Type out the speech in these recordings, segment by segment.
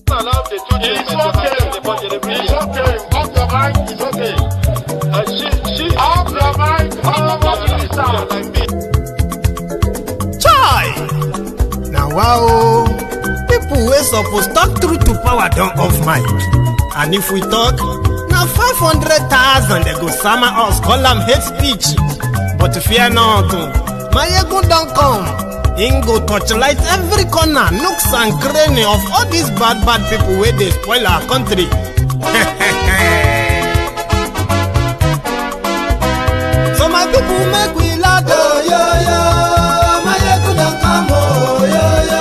It's okay. Off your mind, it's okay. Off your mind, Chai! Now wow, people wey suppose talk truth to power don off mic. And if we talk, now 500,000 they go sama us, call them hate speech. But fear not, Mayegun don come. Him go torchlight every corner, nooks and cranny of all these bad people where they spoil our country. So my people make we laugh, oh yo yo. Mayegun don come, oh yo yo.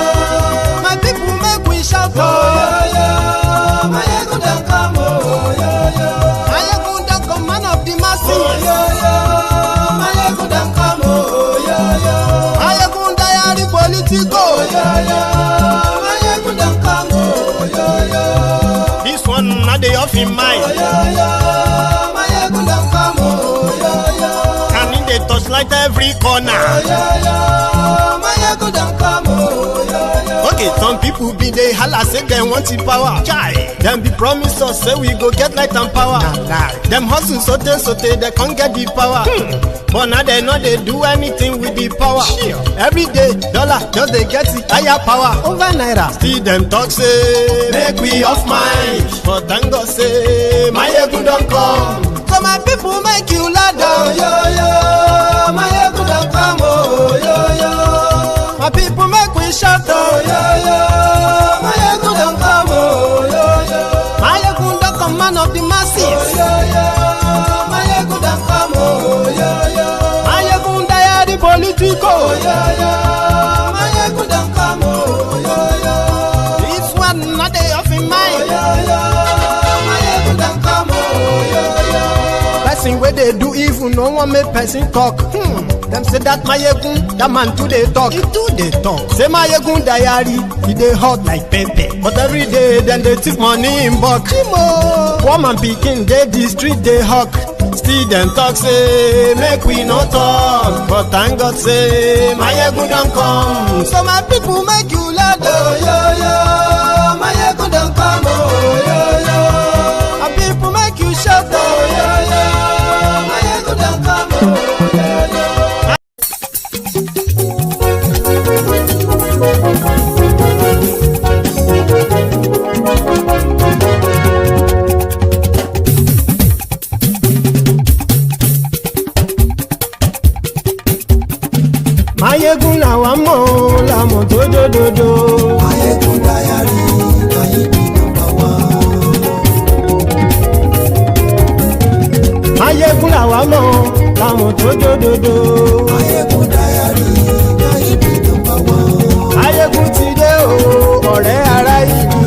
My people make we shout, oh yo yo. Mayegun don come, oh yo yo. Mayegun don come, man of the masses, oh yo yo. Mayegun don come, oh yo yo. Mayegun diary politico, oh yo yo. Mayegun don come, oh yo yo. This one not the off in mind, oh yo yo. Mayegun don come, oh yo yo. Can in the touchlight every corner, oh yo yo. Mayegun don come, oh yo yo. Okay, some people be they holla say they want the power. Chai, them be promise us say we go get light and power. Nah. Them hustle sote they can't get the power. But now they know they do anything with the power. Every day, dollar just they get the higher power over naira. Still them talk say make we off mind. But thank God say Mayegun don come. So my people make you laugh, oh yo yo. Mayegun don come, oh yo yo. My people make we shout, oh yo yo. Mayegun don come, oh yo yo. Mayegun don come, man of the masses, oh yo yo. Mayegun don come, oh yo yo. Mayegun diary politico, oh yo yo. Mayegun don come, oh yo yo. This one not dey off in mind, oh yo yo. Mayegun don come, oh yo yo. Person where they do evil, no one make person talk. Them say that Mayegun, that man too they talk. He too they talk. Say Mayegun diary, he they hot like pepper. But every day then they take money in bulk. Woman picking, they the street they hawk. Still them talk say make we no talk. But thank God say Mayegun don't come. So my people make you laugh, oh yo yo. Mayegun don't come, oh yo yo. My people make you shout, oh yo yo. Mayegun don't come, oh yo yo. Mayegun làwa mọ̀ làmọ̀ tó dòdòdò. Mayegun diary, na he be number one. Mayegun làwa mọ̀ làmọ̀ tó dòdòdò. Mayegun diary, na he be number one. Mayegun ti dé o, ọ̀rẹ́ ara ìlú.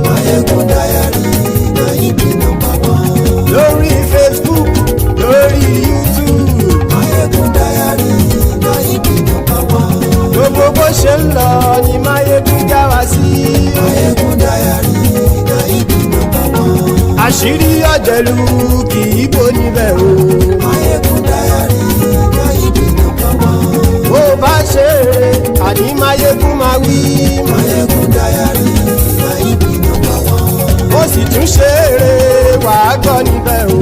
Mayegun diary, na he be number one. Lórí Facebook, lórí YouTube. Mayegun diary, na he be number one. Gbogbo bó ṣe ń lọ ni Mayegun já wa sí. Mayegun diary, na he be number one. Àṣírí ọ̀jẹ̀lú kì í bò níbẹ̀ o. Mayegun diary, na he be number one. Bó bá ṣe é, àní Mayegun máa wí. Mayegun diary, na he be number one. Ó sì tún ṣe eré wàá gbọ́ níbẹ̀ o.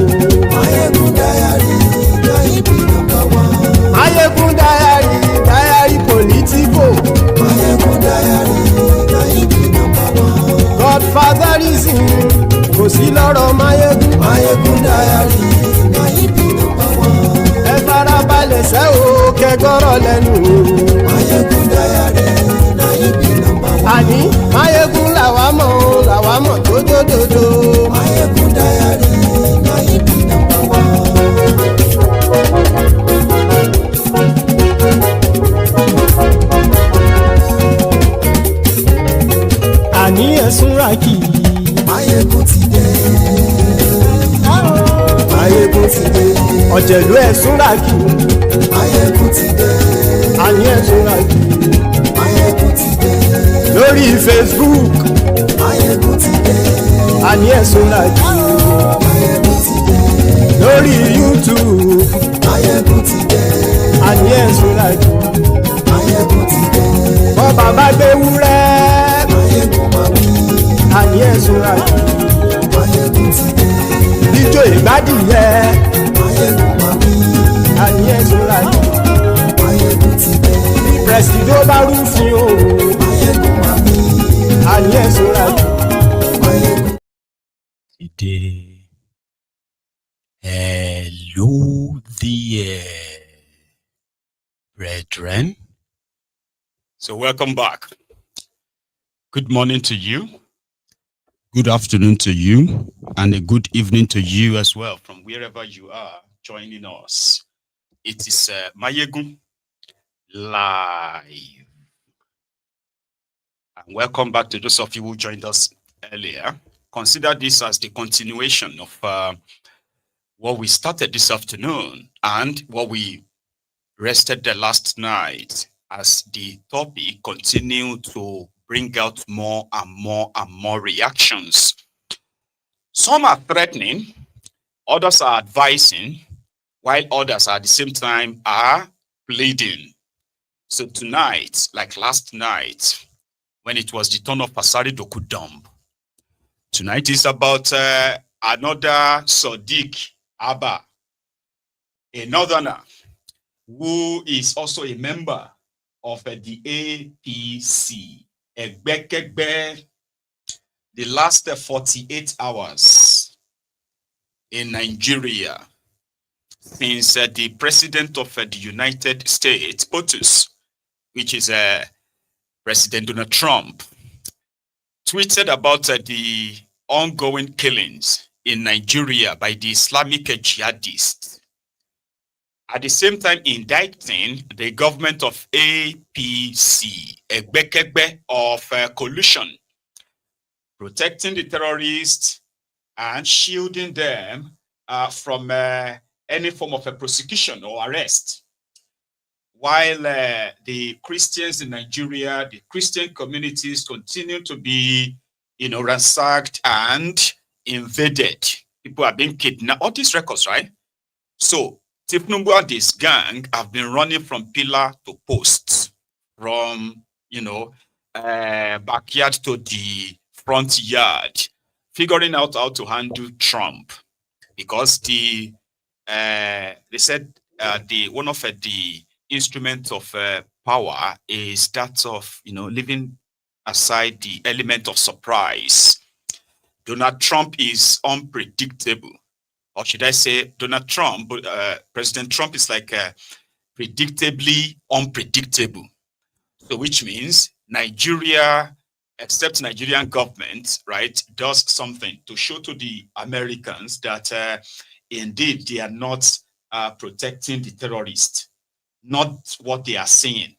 Mayegun diary, na he be number one. Mayegun diary, diary politico. Mayegun diary, na he be number one. Godfatherism kò sí lọ́rọ̀ Mayegun. Mayegun diary, na he be number one. Ẹ farabalẹ̀ sẹ́ o kẹgọ́rọ̀ lẹ́nu o. Mayegun diary, na he be number one. Àní Mayegun làwa mọ̀ tó dòdòdò. Mayegun diary, na he be number one. Àní ẹ̀sùn ràkì. Mayegun ti dé. Mayegun ti dé. Ọ̀jẹ̀lú ẹ̀sùn ràkì. Mayegun ti dé. Àní ẹ̀sùn ràkì. Mayegun ti dé. Lórí Facebook. Mayegun ti dé. Àní ẹ̀sùn ràkì. Mayegun ti dé. Lórí YouTube. Mayegun ti dé. Àní ẹ̀sùn ràkì. Mayegun ti dé. Bọ́ bàbá gbé wúrẹ́. Mayegun máa wí. Àní sọ́ra jù. Máyégún ti dé. Ijó ìgbádìyẹ. Máyégún máa wí. Àníyẹ sọ́ra jù. Máyégún ti dé. Pẹ̀sìdó bá rúfin o. Máyégún máa wí. Àníyẹ sọ́ra jù. Máyégún. Hello there, brethren. So welcome back. Good morning to you. Good afternoon to you. And a good evening to you as well from wherever you are joining us. It is Máyégún live. And welcome back to those of you who joined us earlier. Consider this as the continuation of what we started this afternoon and what we rested the last night, as the topic continued to bring out more and more and more reactions. Some are threatening, others are advising, while others at the same time are pleading. So tonight, like last night, when it was the turn of Sadeeque Abba, tonight is about another Sadeeque Abba, a northerner who is also a member of the APC. The last 48 hours in Nigeria, since the president of the United States, POTUS, which is President Donald Trump, tweeted about the ongoing killings in Nigeria by the Islamic jihadists. At the same time, indicting the government of APC, of collusion, protecting the terrorists and shielding them from any form of a prosecution or arrest. While the Christians in Nigeria, the Christian communities continue to be, ransacked and invaded. People are being kidnapped. All these records, right? So Tinubu and his gang have been running from pillar to post, from backyard to the front yard, figuring out how to handle Trump, because they said one of the instruments of power is that of leaving aside the element of surprise. Donald Trump is unpredictable. Or should I say, President Trump is like predictably unpredictable. So which means Nigeria, except Nigerian government, right, does something to show to the Americans that indeed they are not protecting the terrorists, not what they are saying.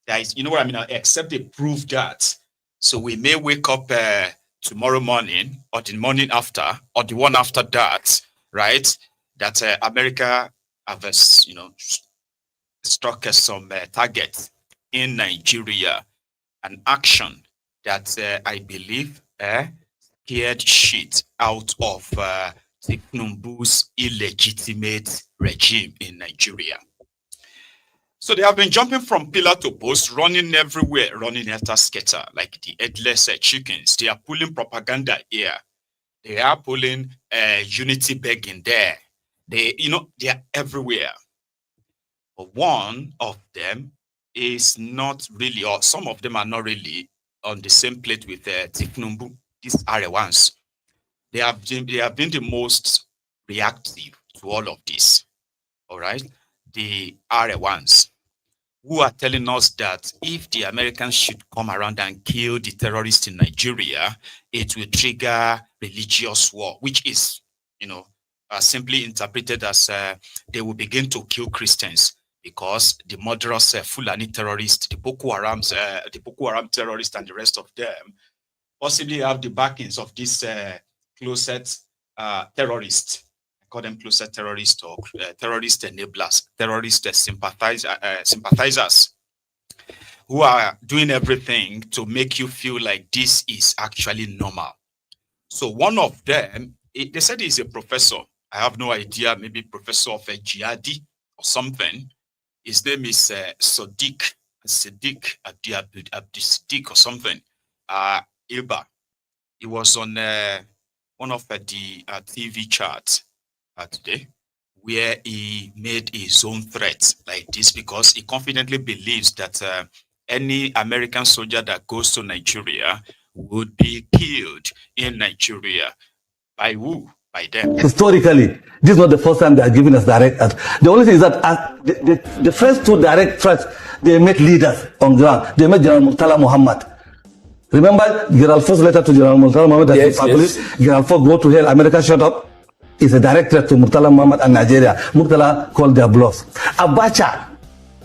That is, you know what I mean? Except they prove that. So we may wake up tomorrow morning or the morning after or the one after that, right, that America has, struck some target in Nigeria, an action that I believe scared shit out of Tinubu's illegitimate regime in Nigeria. So they have been jumping from pillar to post, running everywhere, running after scatter like the headless chickens. They are pulling propaganda here. They are pulling unity begging there. They are everywhere. But one of them is not really, or some of them are not really on the same plate with Tinubu. These Arewans. They have been the most reactive to all of this. All right, the Arewans, who are telling us that if the Americans should come around and kill the terrorists in Nigeria, it will trigger religious war, which is, simply interpreted as they will begin to kill Christians because the murderous Fulani terrorists, the Boko Haram terrorists, and the rest of them possibly have the backings of this closet terrorists. I call them closet terrorists or terrorist enablers, terrorist sympathizers, who are doing everything to make you feel like this is actually normal. So one of them, they said he's a professor. I have no idea, maybe professor of jihadi or something. His name is Sadeeque Abba or something. Abba. He was on one of the TV charts today, where he made his own threat like this because he confidently believes that any American soldier that goes to Nigeria would be killed in Nigeria. By who? By them. Historically, this is not the first time they are giving us direct. The only thing is that the first two direct threats, they met leaders on ground. They met General Murtala Muhammad. Remember General Ford's letter to General Murtala Muhammad that he published? Yes. General Ford, go to hell, America shut up. It's a direct threat to Murtala Muhammad and Nigeria. Murtala called their bluffs. Abacha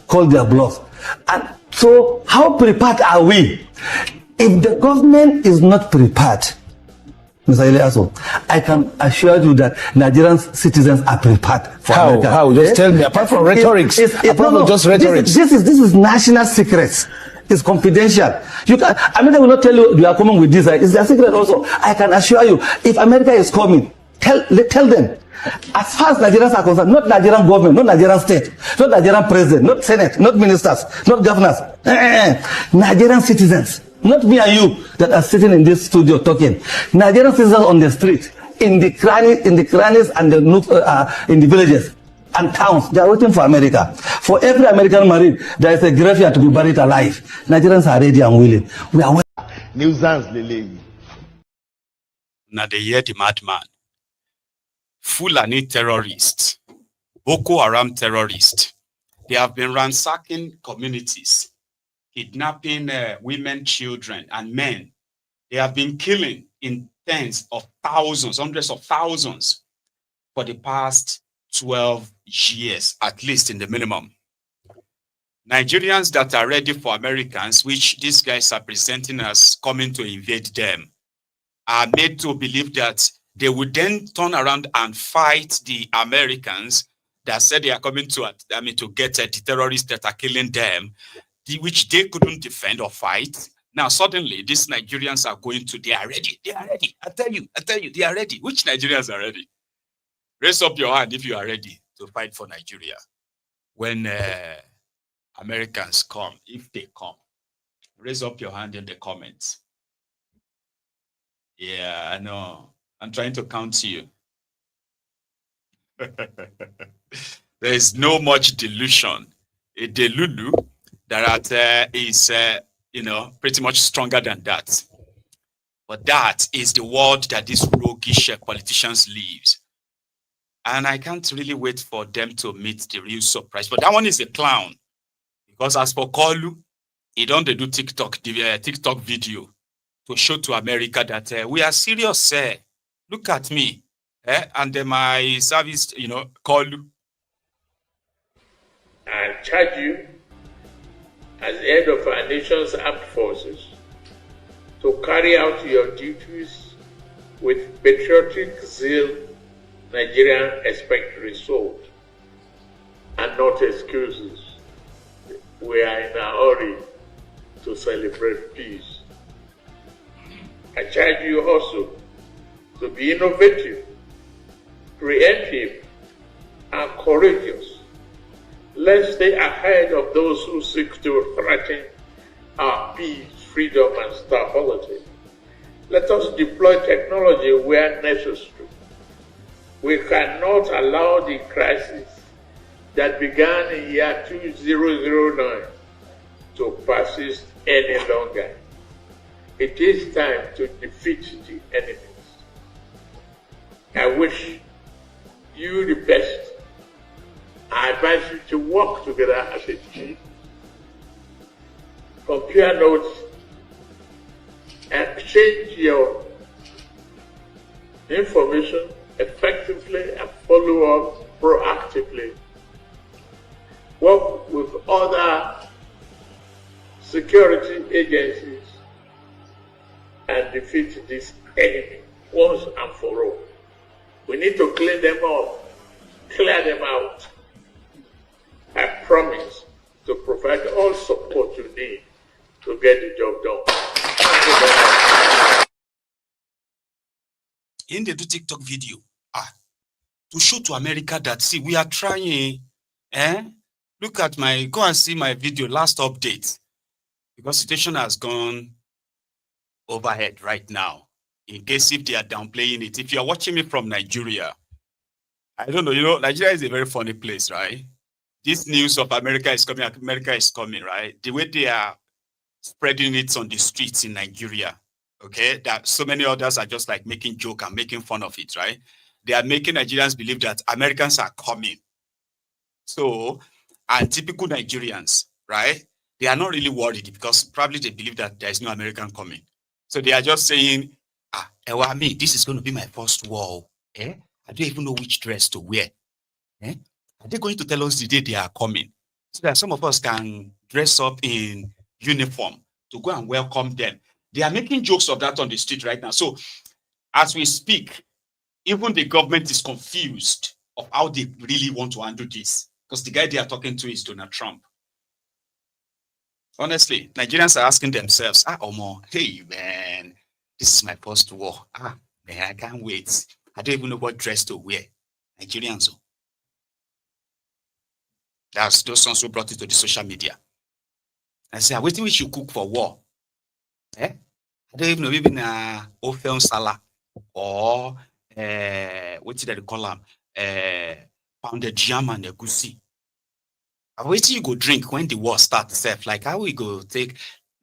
called their bluffs. And so how prepared are we? If the government is not prepared, Mr. Eliaso, I can assure you that Nigerian citizens are prepared for America. How? Just tell me, apart from rhetoric. Apart from just rhetoric. This is national secrets. It's confidential. America will not tell you they are coming with this. It's their secret also. I can assure you, if America is coming, tell them. As far as Nigerians are concerned, not Nigerian government, not Nigerian state, not Nigerian president, not senate, not ministers, not governors. Nigerian citizens. Not me and you that are sitting in this studio talking. Nigerian citizens on the street, in the crannies and in the villages and towns, they are waiting for America. For every American Marine, there is a graveyard to be buried alive. Nigerians are ready and willing. We are waiting. Now they hear the madman. Fulani terrorists, Boko Haram terrorists. They have been ransacking communities, kidnapping women, children, and men. They have been killing in tens of thousands, hundreds of thousands for the past 12 years, at least in the minimum. Nigerians that are ready for Americans, which these guys are presenting as coming to invade them, are made to believe that they would then turn around and fight the Americans that said they are coming to, to get the terrorists that are killing them, which they couldn't defend or fight. Now, suddenly, these Nigerians are going to, they are ready. I tell you, they are ready. Which Nigerians are ready? Raise up your hand if you are ready to fight for Nigeria. When Americans come, if they come, raise up your hand in the comments. Yeah, I know. I'm trying to count you. There is no much delusion. A delulu that is, pretty much stronger than that. But that is the world that these roguish politicians live. And I can't really wait for them to meet the real surprise. But that one is a clown. Because as for Koolu, he don't do TikTok video to show to America that we are serious, look at me. And my service, Koolu. I charge you as head of our nation's armed forces to carry out your duties with patriotic zeal Nigerians expect result and not excuses. We are in a hurry to celebrate peace. I charge you also to be innovative, preemptive, and courageous. Let's stay ahead of those who seek to threaten our peace, freedom, and stability. Let us deploy technology where necessary. We cannot allow the crisis that began in year 2009 to persist any longer. It is time to defeat the enemies. I wish you the best. I advise you to work together as a team, compare notes, exchange your information effectively and follow up proactively. Work with other security agencies and defeat this enemy once and for all. We need to clean them up, clear them out. I promise to provide all support you need to get the job done. Thank you very much. In the TikTok video, to show to America that, see, we are trying, look at go and see my video, last update, because situation has gone overhead right now. in case if they are downplaying it. If you are watching me from Nigeria, I don't know, Nigeria is a very funny place, right? This news of America is coming, right? The way they are spreading it on the streets in Nigeria, okay? That so many others are just like making joke and making fun of it, right? They are making Nigerians believe that Americans are coming. So, and typical Nigerians, right? They are not really worried because probably they believe that there is no American coming. So they are just saying, this is going to be my first war. I don't even know which dress to wear. Are they going to tell us the day they are coming? So that some of us can dress up in uniform to go and welcome them. They are making jokes of that on the street right now. So as we speak, even the government is confused of how they really want to handle this. Because the guy they are talking to is Donald Trump. Honestly, Nigerians are asking themselves, Omo, hey man, this is my first war. Man, I can't wait. I don't even know what dress to wear. Nigerians. That's those ones who brought it to the social media. I say, what do we should cook for war? I don't even know, maybe Ofen Salah or what did they call them? Pounded jam and egusi. Wait till you go drink when the war starts, like how we go take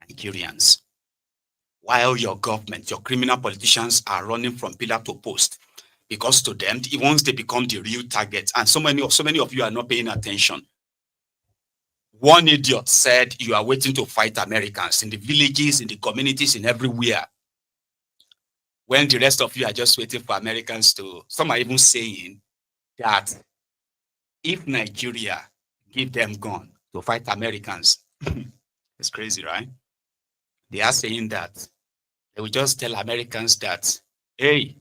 Nigerians while your government, your criminal politicians are running from pillar to post, because to them, once they become the real target, and so many of you are not paying attention. One idiot said you are waiting to fight Americans in the villages, in the communities, in everywhere, when the rest of you are just waiting for Americans to. Some are even saying that if Nigeria give them gun to fight Americans, it's crazy, right? They are saying that they will just tell Americans that, hey,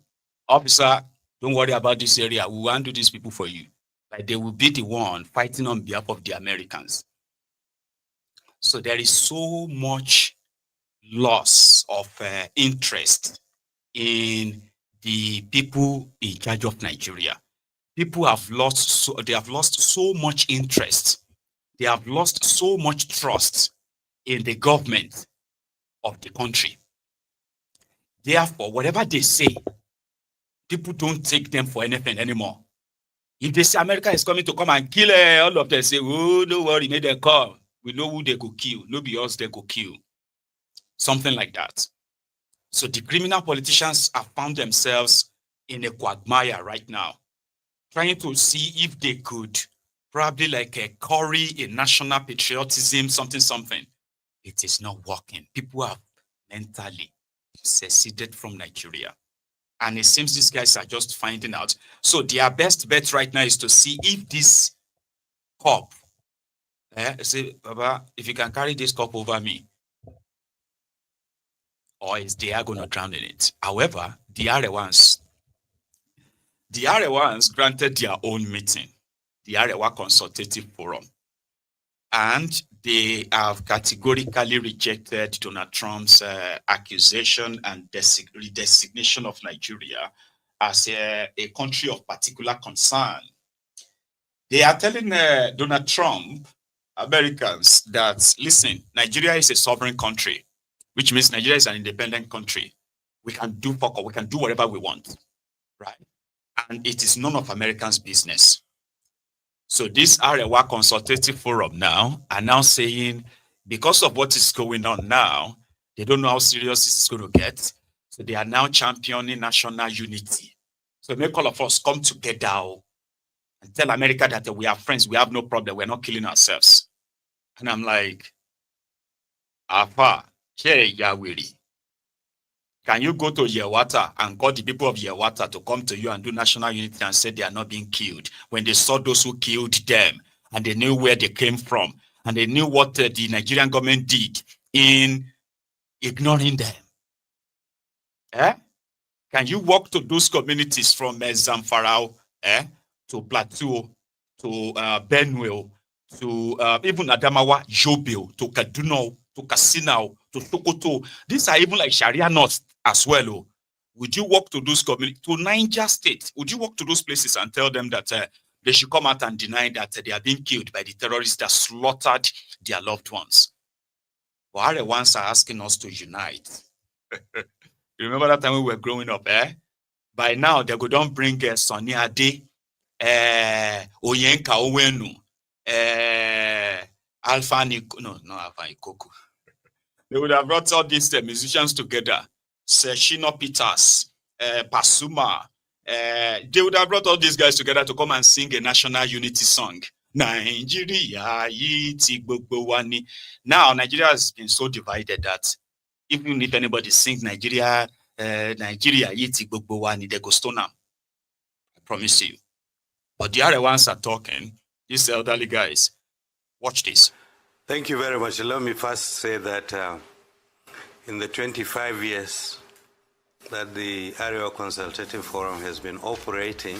officer, don't worry about this area. We will handle these people for you. Like they will be the one fighting on behalf of the Americans. So there is so much loss of interest in the people in charge of Nigeria. People have lost so much interest. They have lost so much trust in the government of the country. Therefore, whatever they say, people don't take them for anything anymore. If they say America is coming to come and kill all of them, say, oh, don't worry, make them come. We know who they go kill. Nobody else they go kill. Something like that. So the criminal politicians have found themselves in a quagmire right now, trying to see if they could probably like curry a national patriotism, something. It is not working. People have mentally seceded from Nigeria. And it seems these guys are just finding out. So their best bet right now is to see if this cup, say, Baba, if you can carry this cup over me, or is they are going to drown in it. However, the Arewans granted their own meeting, the Arewa Consultative Forum, and they have categorically rejected Donald Trump's accusation and redesignation of Nigeria as a country of particular concern. They are telling Donald Trump, Americans, that, listen, Nigeria is a sovereign country, which means Nigeria is an independent country. We can do whatever we want, right? And it is none of Americans' business. So this Arewa Consultative Forum now are now saying, because of what is going on now, they don't know how serious this is going to get. So they are now championing national unity. So make all of us come together and tell America that we are friends, we have no problem, we're not killing ourselves. And I'm like, Afa, Yawiri, can you go to Yewata and call the people of Yewata to come to you and do national unity and say they are not being killed when they saw those who killed them and they knew where they came from and they knew what the Nigerian government did in ignoring them? Can you walk to those communities from Zamfara to Plateau, to Benue, to even Adamawa, Jobel, to Kaduna, to Katsina, to Sokoto? These are even like Sharia north as well. Would you walk to those communities, to Niger State? Would you walk to those places and tell them that they should come out and deny that they are being killed by the terrorists that slaughtered their loved ones? But Arewans are asking us to unite. You remember that time we were growing up, eh? By now, they don't bring Sonny Ade, Oyenka Owenu, Alpha Nik, no, not Alpha Ikoku. They would have brought all these musicians together. Shino Peters, Pasuma. They would have brought all these guys together to come and sing a national unity song. Nigeria, now Nigeria has been so divided that even if anybody sings Nigeria, Nigeria, they go stone them. I promise you. But the other ones are talking. These elderly guys. Watch this. Thank you very much. Let me first say that in the 25 years that the Arewa Consultative Forum has been operating,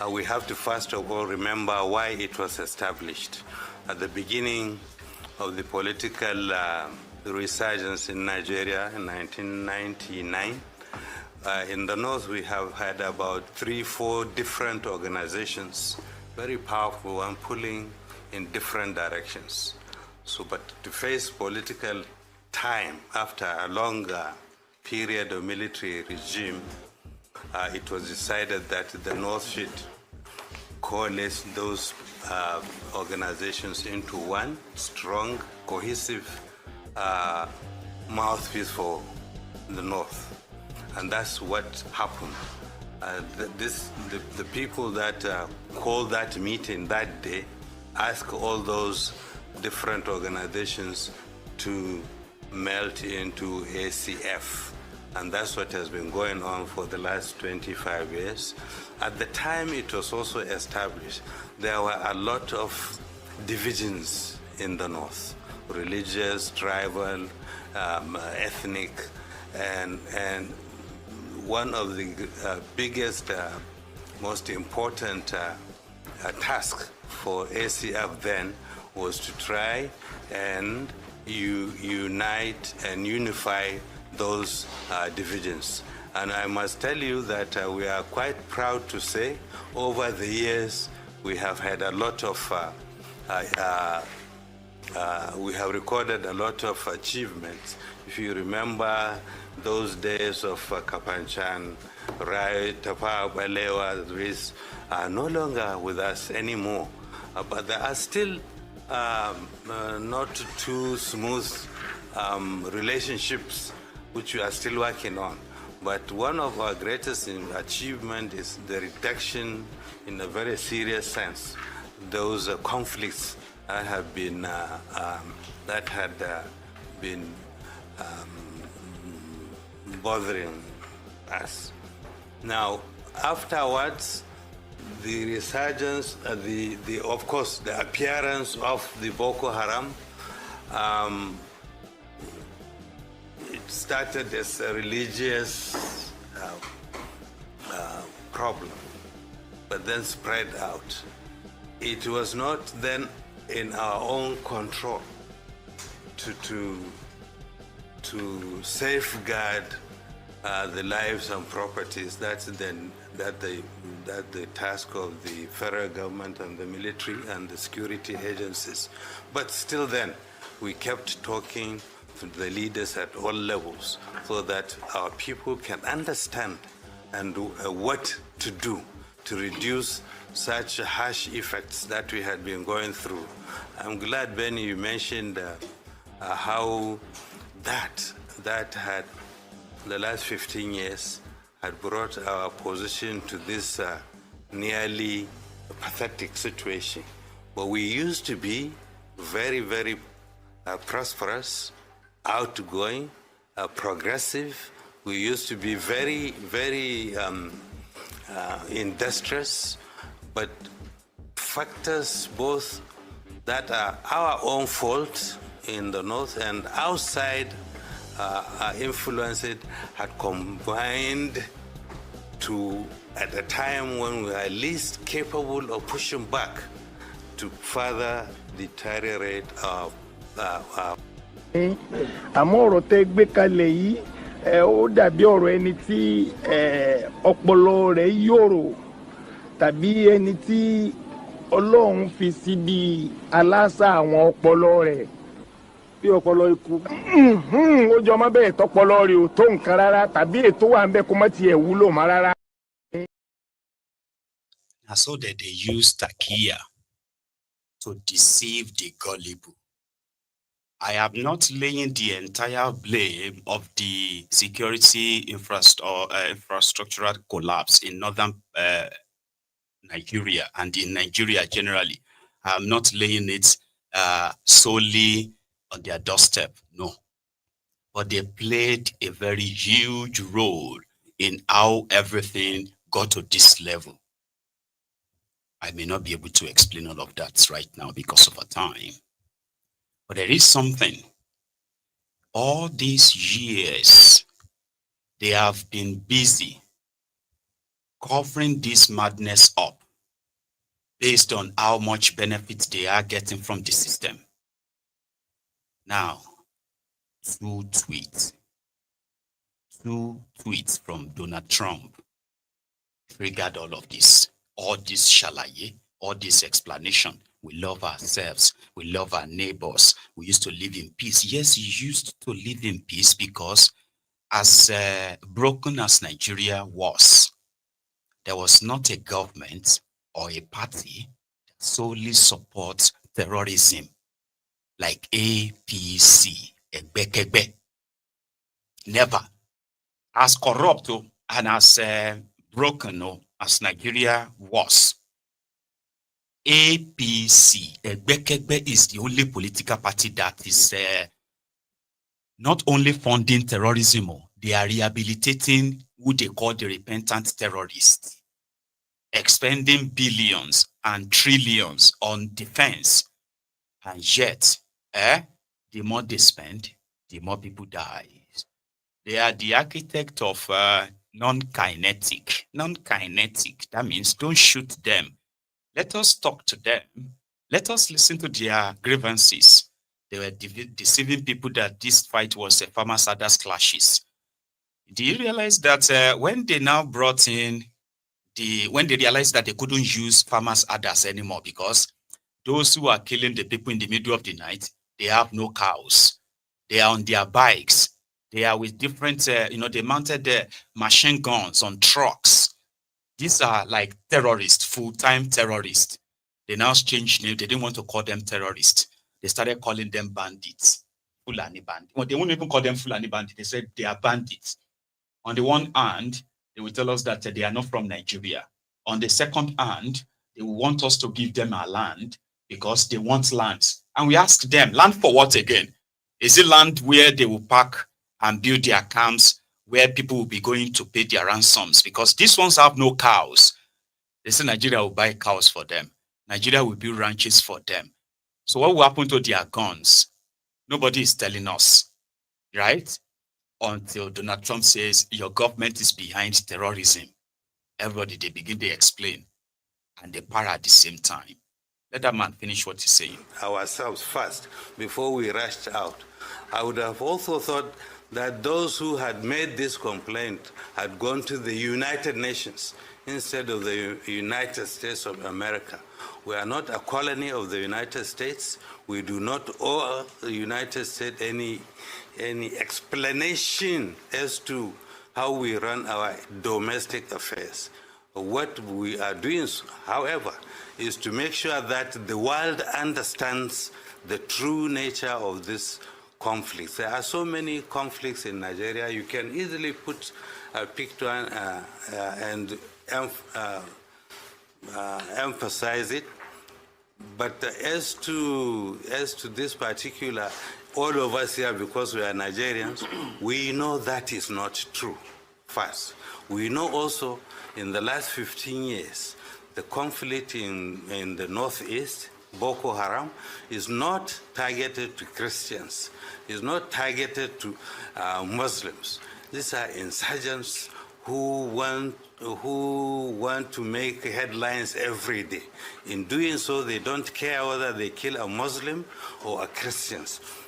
we have to first of all remember why it was established. At the beginning of the political resurgence in Nigeria in 1999, in the north we have had about 3-4 different organizations, very powerful and pulling in different directions. So, but to face political time after a longer period of military regime, it was decided that the North should coalesce those organizations into one strong, cohesive mouthpiece for the North. And that's what happened. The people that called that meeting that day asked all those different organizations to melt into ACF. And that's what has been going on for the last 25 years. At the time it was also established, there were a lot of divisions in the North, religious, tribal, ethnic, and one of the biggest, most important task for ACF then was to try and unite and unify those divisions. And I must tell you that we are quite proud to say over the years we have had a lot of, we have recorded a lot of achievements. If you remember those days of Kapanchan, Rai, Tapa, Balewa, these are no longer with us anymore. But there are still not too smooth relationships which we are still working on. But one of our greatest achievements is the reduction, in a very serious sense, those conflicts that have been bothering us. Now, afterwards, the resurgence, of course, the appearance of the Boko Haram, it started as a religious problem, but then spread out. It was not then in our own control to safeguard the lives and properties. That's the task of the federal government and the military and the security agencies. But still then, we kept talking to the leaders at all levels so that our people can understand and what to do to reduce such harsh effects that we had been going through. I'm glad, Benny, you mentioned how that had, the last 15 years, had brought our position to this nearly pathetic situation. But we used to be very, very prosperous, outgoing, progressive. We used to be very, very industrious, but factors both that are our own fault in the North and outside influenced had combined to, at a time when we are least capable of pushing back, to further deteriorate our àmọ́ ọ̀rọ̀ tẹ́ gbé kalẹ̀ yìí ó dàbí ọ̀rọ̀ ẹni tí ọpọlọ rẹ̀ yòrò tàbí ẹni tí Ọlọ́run fi síbi aláṣà àwọn ọpọlọ rẹ̀ bí ọpọlọ ikú ó jọ ọmọ bẹ́ẹ̀ tọpọlọ rẹ̀ ò tó nǹkan rárá tàbí ètò wà ń bẹ kó má tiẹ̀ wúlò mọ́ rárá. And so that they use takia to deceive the gullible. I am not laying the entire blame of the security infrastructural collapse in northern Nigeria and in Nigeria generally. I am not laying it solely on their doorstep, no. But they played a very huge role in how everything got to this level. I may not be able to explain all of that right now because of our time. But there is something. All these years, they have been busy covering this madness up based on how much benefit they are getting from the system. Now, two tweets from Donald Trump triggered all of this. All this shalaye, all this explanation. We love ourselves. We love our neighbors. We used to live in peace. Yes, you used to live in peace because as broken as Nigeria was, there was not a government or a party that solely supports terrorism like APC, Egbekegbe. Never. As corrupt and as broken as Nigeria was, APC, Egbekegbe, is the only political party that is not only funding terrorism, they are rehabilitating who they call the repentant terrorists, expending billions and trillions on defense. And yet, the more they spend, the more people die. They are the architect of non-kinetic. Non-kinetic, that means don't shoot them. Let us talk to them. Let us listen to their grievances. They were deceiving people that this fight was a farmers' others clashes. Do you realize that when they now brought in when they realized that they couldn't use farmers' others anymore because those who are killing the people in the middle of the night, they have no cows. They are on their bikes. They are with different, they mounted machine guns on trucks. These are like terrorists, full-time terrorists. They now changed name. They didn't want to call them terrorists. They started calling them bandits, Fulani bandits. Well, they won't even call them Fulani bandits. They said they are bandits. On the one hand, they will tell us that they are not from Nigeria. On the second hand, they will want us to give them our land because they want land. And we ask them, land for what again? Is it land where they will park and build their camps, where people will be going to pay their ransoms? Because these ones have no cows. They say Nigeria will buy cows for them. Nigeria will build ranches for them. So what will happen to their guns? Nobody is telling us, right? Until Donald Trump says your government is behind terrorism. Everybody, they begin to explain and they para at the same time. Let that man finish what he's saying. Ourselves first, before we rushed out. I would have also thought that those who had made this complaint had gone to the United Nations instead of the United States of America. We are not a colony of the United States. We do not owe the United States any explanation as to how we run our domestic affairs. What we are doing, however, is to make sure that the world understands the true nature of this conflict. There are so many conflicts in Nigeria. You can easily put a picture and emphasize it. But as to this particular, all of us here, because we are Nigerians, we know that is not true. First, we know also in the last 15 years, the conflict in the Northeast, Boko Haram, is not targeted to Christians, is not targeted to Muslims. These are insurgents who want to make headlines every day. In doing so, they don't care whether they kill a Muslim or a Christian.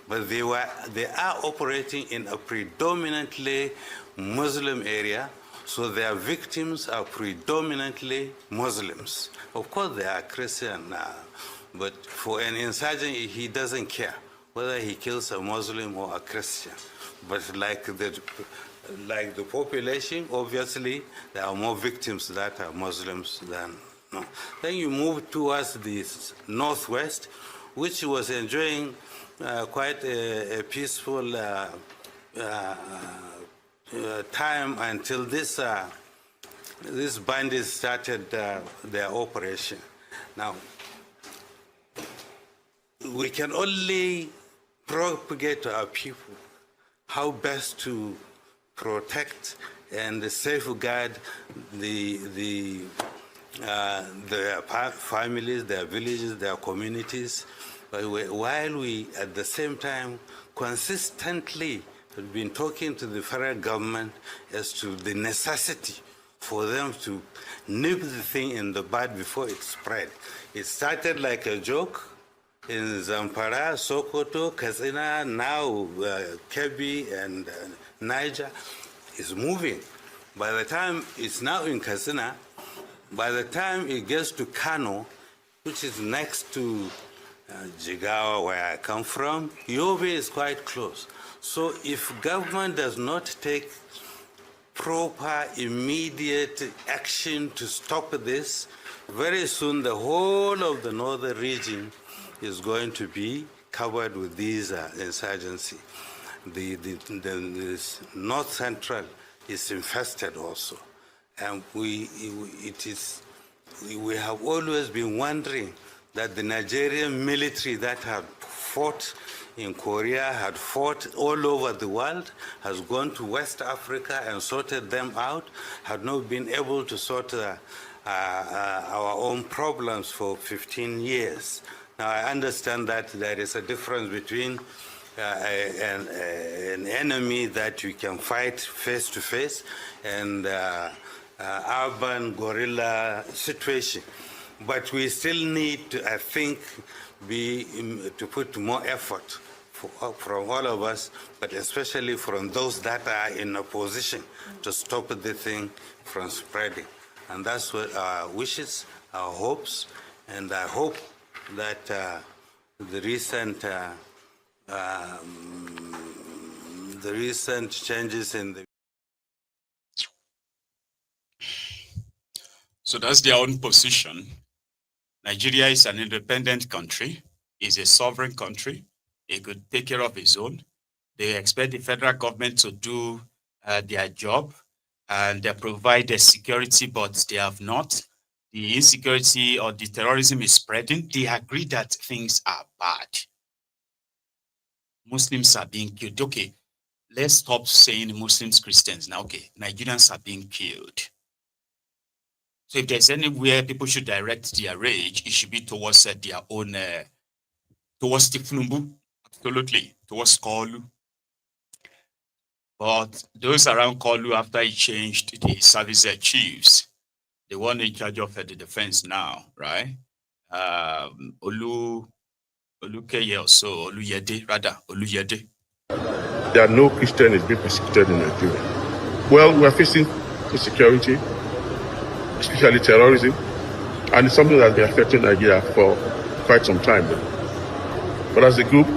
But they are operating in a predominantly Muslim area, so their victims are predominantly Muslims. Of course, they are Christian, but for an insurgent, he doesn't care whether he kills a Muslim or a Christian. But like the population, obviously, there are more victims that are Muslims than no. Then you move towards the northwest, which was enjoying quite a peaceful time until this bandits started their operation. Now, we can only propagate to our people how best to protect and safeguard their families, their villages, their communities, while we, at the same time, consistently have been talking to the federal government as to the necessity for them to nip the thing in the bud before it spread. It started like a joke in Zamfara, Sokoto, Katsina, now Kebbi and Niger is moving. By the time it's now in Katsina, by the time it gets to Kano, which is next to Jigawa, where I come from, Yobe is quite close. So if government does not take proper, immediate action to stop this, very soon the whole of the northern region is going to be covered with these insurgency. The north central is infested also. And we have always been wondering that the Nigerian military that had fought in Korea, had fought all over the world, has gone to West Africa and sorted them out, had not been able to sort our own problems for 15 years. Now, I understand that there is a difference between an enemy that you can fight face to face and urban guerrilla situation. But we still need to, I think, to put more effort from all of us, but especially from those that are in a position to stop the thing from spreading. And that's what our wishes, our hopes, and I hope that the recent changes in the... So that's their own position. Nigeria is an independent country, is a sovereign country. It could take care of its own. They expect the federal government to do their job and they provide the security, but they have not. The insecurity or the terrorism is spreading. They agree that things are bad. Muslims are being killed. Okay, let's stop saying Muslims, Christians now. Okay, Nigerians are being killed. So if there's anywhere people should direct their rage, it should be towards their own, towards Tinubu, absolutely, towards Koolu. But those around Koolu, after he changed the service chiefs, the one in charge of the defense now, right? Olukeye or so, Oluyede, rather, Oluyede. There are no Christians being persecuted in Nigeria. Well, we are facing insecurity, especially terrorism, and it's something that's been affecting Nigeria for quite some time now. But as a group,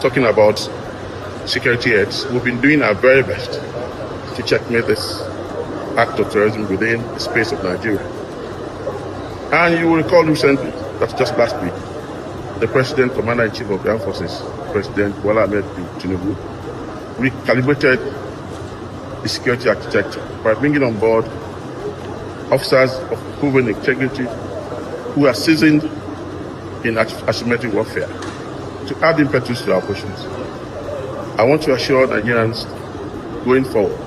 talking about security heads, we've been doing our very best to checkmate this act of terrorism within the space of Nigeria. And you will recall recently, that's just last week, the President, Commander-in-Chief of the Armed Forces, President Bola Ahmed Tinubu, recalibrated the security architecture by bringing on board officers of proven integrity who are seasoned in asymmetric warfare to add impetus to our operations. I want to assure Nigerians going forward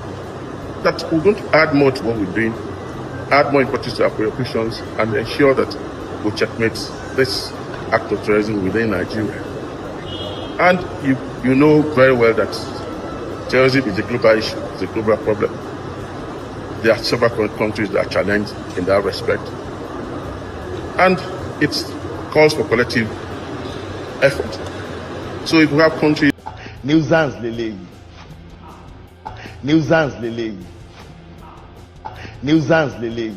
that we're going to add more to what we're doing, add more impetus to our operations, and ensure that we checkmate this act of terrorism within Nigeria. And you know very well that terrorism is a global issue, it's a global problem. There are several countries that are challenged in that respect. And it calls for collective effort. So if we have countries... Nuisance Lele. Nuisance Lele. Nuisance Lele.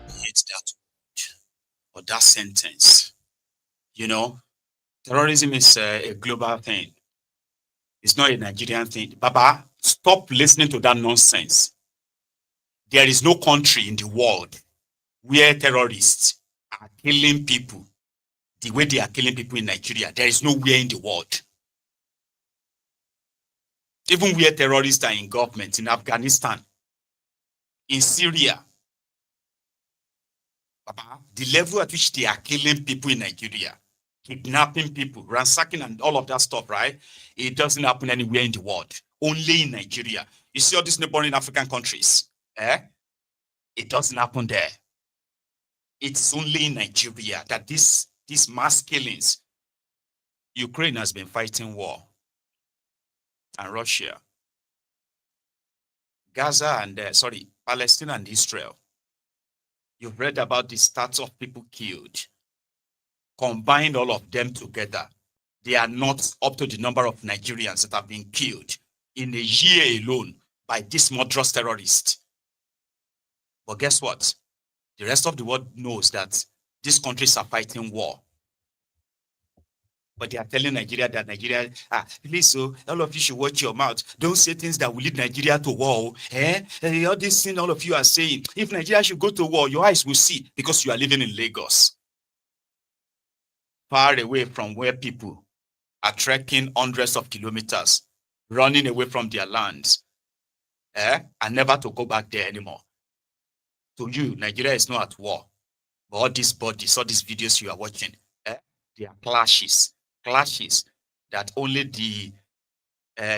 Hate that word or that sentence. You know, terrorism is a global thing. It's not a Nigerian thing. Baba, stop listening to that nonsense. There is no country in the world where terrorists are killing people the way they are killing people in Nigeria. There is nowhere in the world. Even where terrorists are in government, in Afghanistan, in Syria, Baba, the level at which they are killing people in Nigeria, kidnapping people, ransacking and all of that stuff, right? It doesn't happen anywhere in the world. Only in Nigeria. You see all these neighboring African countries, it doesn't happen there. It's only in Nigeria that these mass killings. Ukraine has been fighting war. And Russia. Gaza and, Palestine and Israel. You've read about the stats of people killed. Combined all of them together, they are not up to the number of Nigerians that have been killed in a year alone by this murderous terrorist. But guess what? The rest of the world knows that these countries are fighting war. But they are telling Nigeria that Nigeria, please, so all of you should watch your mouth. Don't say things that will lead Nigeria to war. All these things all of you are saying, if Nigeria should go to war, your eyes will see because you are living in Lagos. Far away from where people are trekking hundreds of kilometers, running away from their lands, and never to go back there anymore. To you, Nigeria is not at war. But all these bodies, all these videos you are watching, they are clashes that only the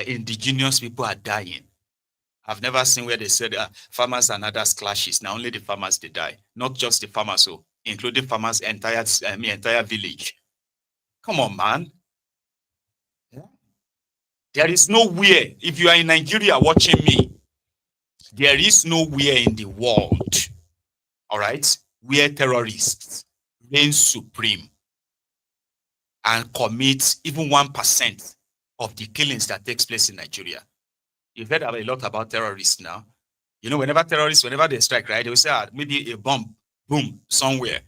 indigenous people are dying. I've never seen where they said farmers and others clashes. Now only the farmers they die, not just the farmers, so including farmers' entire village. Come on, man. There is nowhere, if you are in Nigeria watching me, there is nowhere in the world, all right, where terrorists reign supreme and commit even 1% of the killings that takes place in Nigeria. You've heard a lot about terrorists now. You know, whenever they strike, right, they will say, maybe a bomb, boom, somewhere.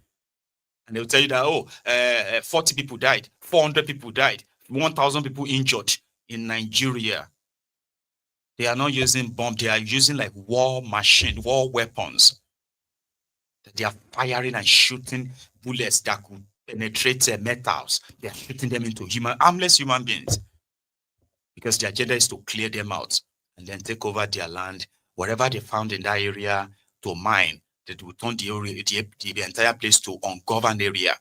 And they'll tell you that, 40 people died, 400 people died, 1,000 people injured in Nigeria. They are not using bombs. They are using like war weapons. They are firing and shooting bullets that could penetrate metals. They are shooting them into armless human beings. Because their agenda is to clear them out and then take over their land, whatever they found in that area to mine, that will turn the entire place to ungoverned area.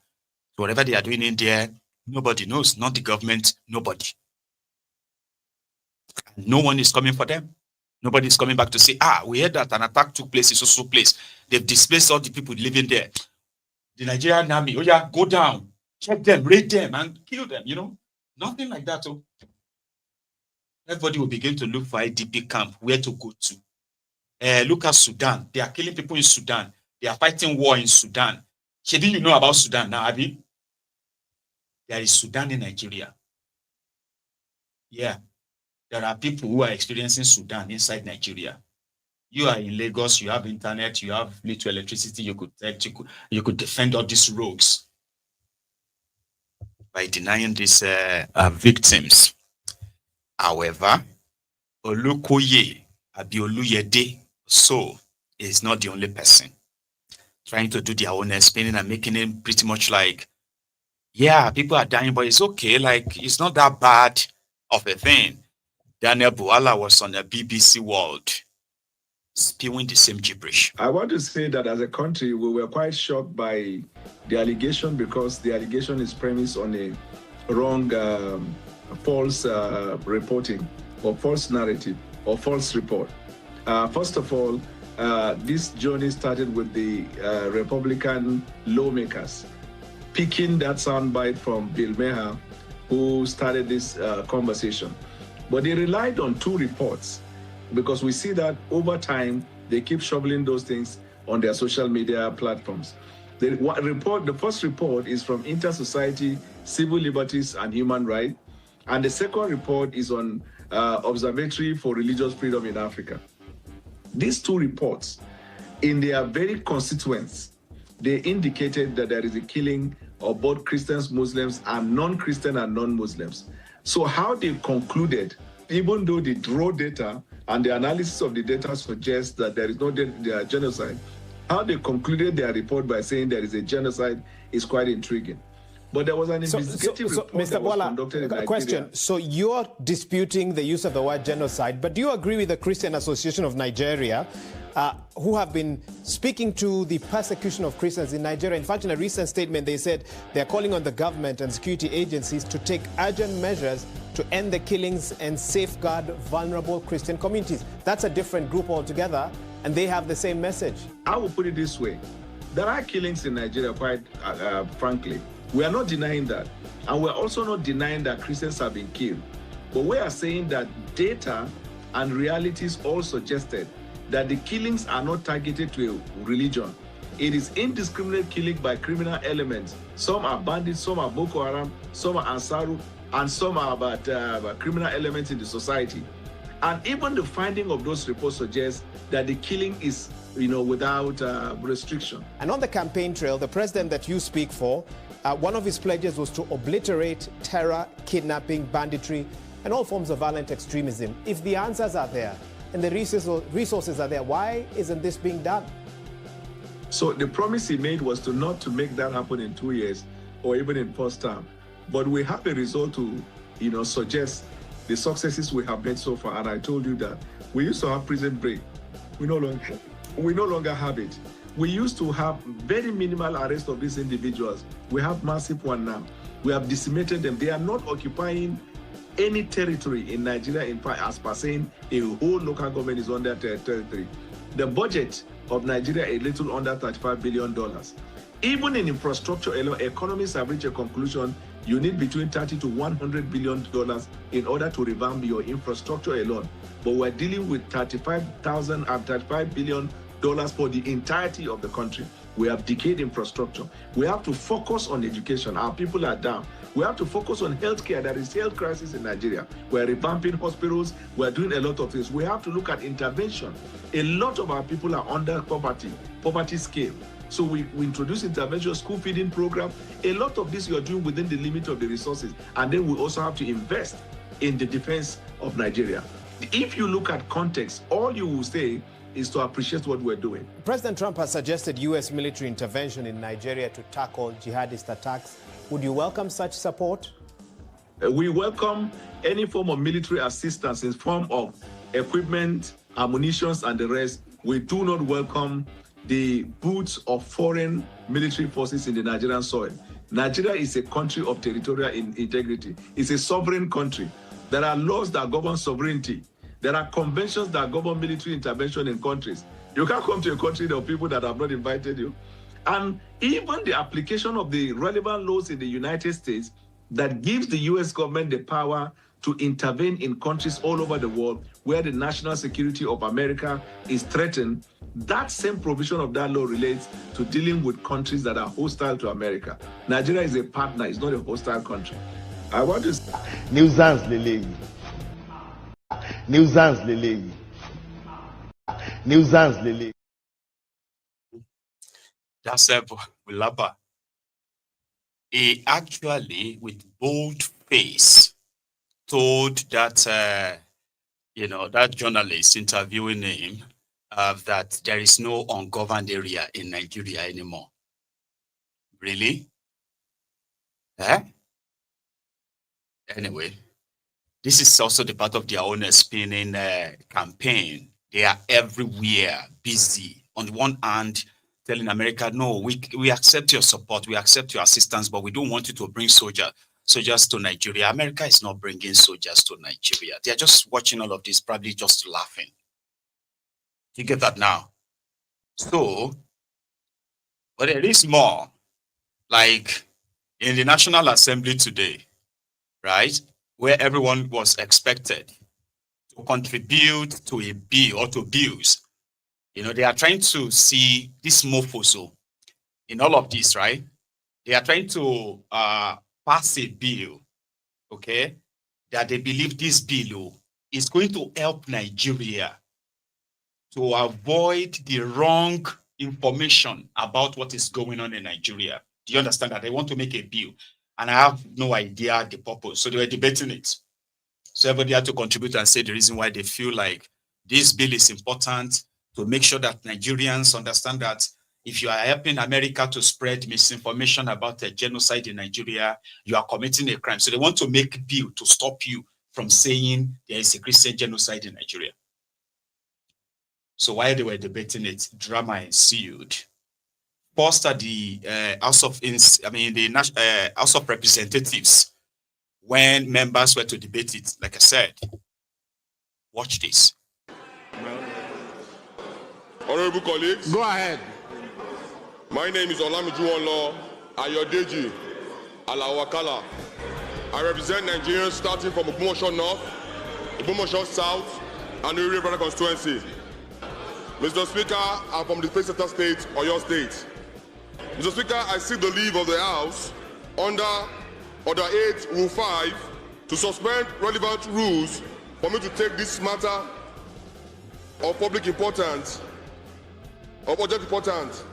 So whatever they are doing in there, nobody knows, not the government, nobody. No one is coming for them. Nobody is coming back to say, we heard that an attack took place in so place. They've displaced all the people living there. The Nigerian army, go down, check them, raid them, and kill them, Nothing like that. Everybody will begin to look for IDP camp, where to go to. Look at Sudan. They are killing people in Sudan. They are fighting war in Sudan. Didn't you know about Sudan now, Abi? There is Sudan in Nigeria. Yeah. There are people who are experiencing Sudan inside Nigeria. You are in Lagos, you have internet, you have little electricity, you could defend all these rogues by denying these victims. However, Olukoye Abioluyede is not the only person trying to do their own explaining and making it pretty much like, yeah, people are dying, but it's okay, like it's not that bad of a thing. Daniel Buala was on the BBC World spewing the same gibberish. I want to say that as a country, we were quite shocked by the allegation because the allegation is premised on a wrong, false reporting or false narrative or false report. First of all, this journey started with the Republican lawmakers picking that soundbite from Bill Maher, who started this conversation. But they relied on two reports because we see that over time, they keep shoveling those things on their social media platforms. The first report is from Inter-Society Civil Liberties and Human Rights, and the second report is on Observatory for Religious Freedom in Africa. These two reports, in their very constituents, they indicated that there is a killing of both Christians, Muslims, and non-Christian and non-Muslims. So how they concluded, even though the raw data and the analysis of the data suggests that there is no genocide, how they concluded their report by saying there is a genocide is quite intriguing. But there was an investigative report Mr. that was Bola, conducted in Nigeria. question. So you're disputing the use of the word genocide, but do you agree with the Christian Association of Nigeria, who have been speaking to the persecution of Christians in Nigeria? In fact, in a recent statement, they said they're calling on the government and security agencies to take urgent measures to end the killings and safeguard vulnerable Christian communities. That's a different group altogether, and they have the same message. I will put it this way. There are killings in Nigeria, quite frankly. We are not denying that. And we're also not denying that Christians have been killed. But we are saying that data and realities all suggested that the killings are not targeted to a religion. It is indiscriminate killing by criminal elements. Some are bandits, some are Boko Haram, some are Ansaru, and some are about criminal elements in the society. And even the finding of those reports suggests that the killing is, without restriction. And on the campaign trail, the president that you speak for, one of his pledges was to obliterate terror, kidnapping, banditry, and all forms of violent extremism. If the answers are there and the resources are there, why isn't this being done? So the promise he made was not to make that happen in 2 years or even in first term. But we have a result to, suggest the successes we have made so far. And I told you that we used to have prison break. We no longer have it. We used to have very minimal arrest of these individuals. We have massive one now. We have decimated them. They are not occupying any territory in Nigeria, in fact, as per saying a whole local government is under territory. The budget of Nigeria is a little under $35 billion. Even in infrastructure alone, economists have reached a conclusion you need between $30 to $100 billion in order to revamp your infrastructure alone. But we're dealing with $35 billion for the entirety of the country. We have decayed infrastructure. We have to focus on education. Our people are down. We have to focus on healthcare. There is health crisis in Nigeria. We're revamping hospitals. We're doing a lot of things. We have to look at intervention. A lot of our people are under poverty scale. So we introduce intervention, school feeding program. A lot of this you're doing within the limit of the resources. And then we also have to invest in the defense of Nigeria. If you look at context, all you will say is to appreciate what we're doing. President Trump has suggested U.S. military intervention in Nigeria to tackle jihadist attacks. Would you welcome such support? We welcome any form of military assistance in form of equipment, ammunition, and the rest. We do not welcome the boots of foreign military forces in the Nigerian soil. Nigeria is a country of territorial integrity. It's a sovereign country. There are laws that govern sovereignty. There are conventions that govern military intervention in countries. You can't come to a country of people that have not invited you. And even the application of the relevant laws in the United States that gives the U.S. government the power to intervene in countries all over the world where the national security of America is threatened, that same provision of that law relates to dealing with countries that are hostile to America. Nigeria is a partner, it's not a hostile country. I want to... Nuisance Lele. Nuisance Lele. Nuisance Lele. That's Wilaba. He actually, with bold face, told that, that journalist interviewing him that there is no ungoverned area in Nigeria anymore. Really? Anyway, this is also the part of their own spinning campaign. They are everywhere busy. On the one hand, telling America, no, we accept your support, we accept your assistance, but we don't want you to bring soldiers to Nigeria. America is not bringing soldiers to Nigeria. They are just watching all of this, probably just laughing. You get that now? So, but there is more. Like in the National Assembly today, right, where everyone was expected to contribute to a bill or to bills. They are trying to see this mofoso in all of this, right? They are trying to pass a bill, okay, that they believe this bill is going to help Nigeria to avoid the wrong information about what is going on in Nigeria. Do you understand that? They want to make a bill. And I have no idea the purpose. So they were debating it. So everybody had to contribute and say the reason why they feel like this bill is important to make sure that Nigerians understand that if you are helping America to spread misinformation about a genocide in Nigeria, you are committing a crime. So they want to make a bill to stop you from saying there is a Christian genocide in Nigeria. So while they were debating it, drama ensued. First at the House of Representatives, when members were to debate it, like I said, watch this. Honorable colleagues, go ahead. My name is Olamijuwonlo Ayodeji Alawakala. I represent Nigerians starting from Ogbomoso North, Ogbomoso South, and the Arewa constituency. Mr. Speaker, I'm from the Center State, Oyo State. Mr. Speaker, I seek the leave of the House under Order 8, Rule 5, to suspend relevant rules for me to take this matter of public importance, of urgent importance,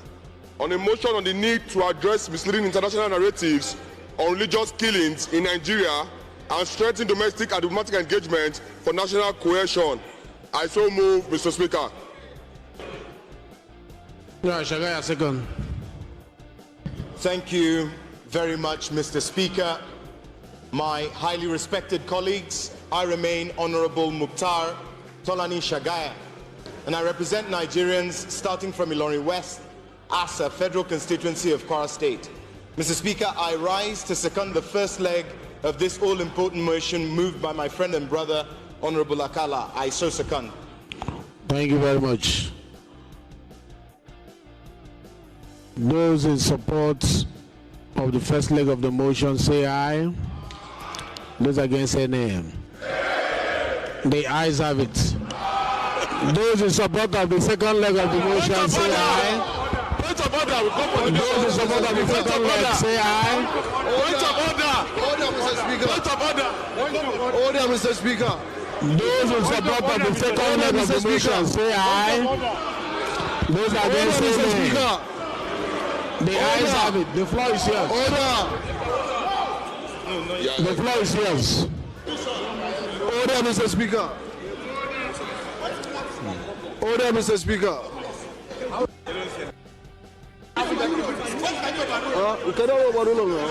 on a motion on the need to address misleading international narratives on religious killings in Nigeria and strengthen domestic and diplomatic engagement for national cohesion. I so move, Mr. Speaker. Shagaya, second. Thank you very much, Mr. Speaker. My highly respected colleagues, I remain Honorable Mukhtar Tolani Shagaya, and I represent Nigerians starting from Ilorin West, Asa, Federal Constituency of Kwara State. Mr. Speaker, I rise to second the first leg of this all-important motion moved by my friend and brother, Honorable Akala. I so second. Thank you very much. Those in support of the first leg of the motion say aye. Those against say nay. The ayes have it. Those in support of the second leg of the motion say aye. Point of order. Those in support of the second leg say aye. Point of order. Order, Mr. Speaker. Point of order. Order, Mr. Speaker. Those in support of the second leg of the motion say aye. Those against say nay. The ayes have it. The floor is yours. Order. The floor is yours. Order, Mr. Speaker. Order, Mr. Speaker. We cannot overrule now.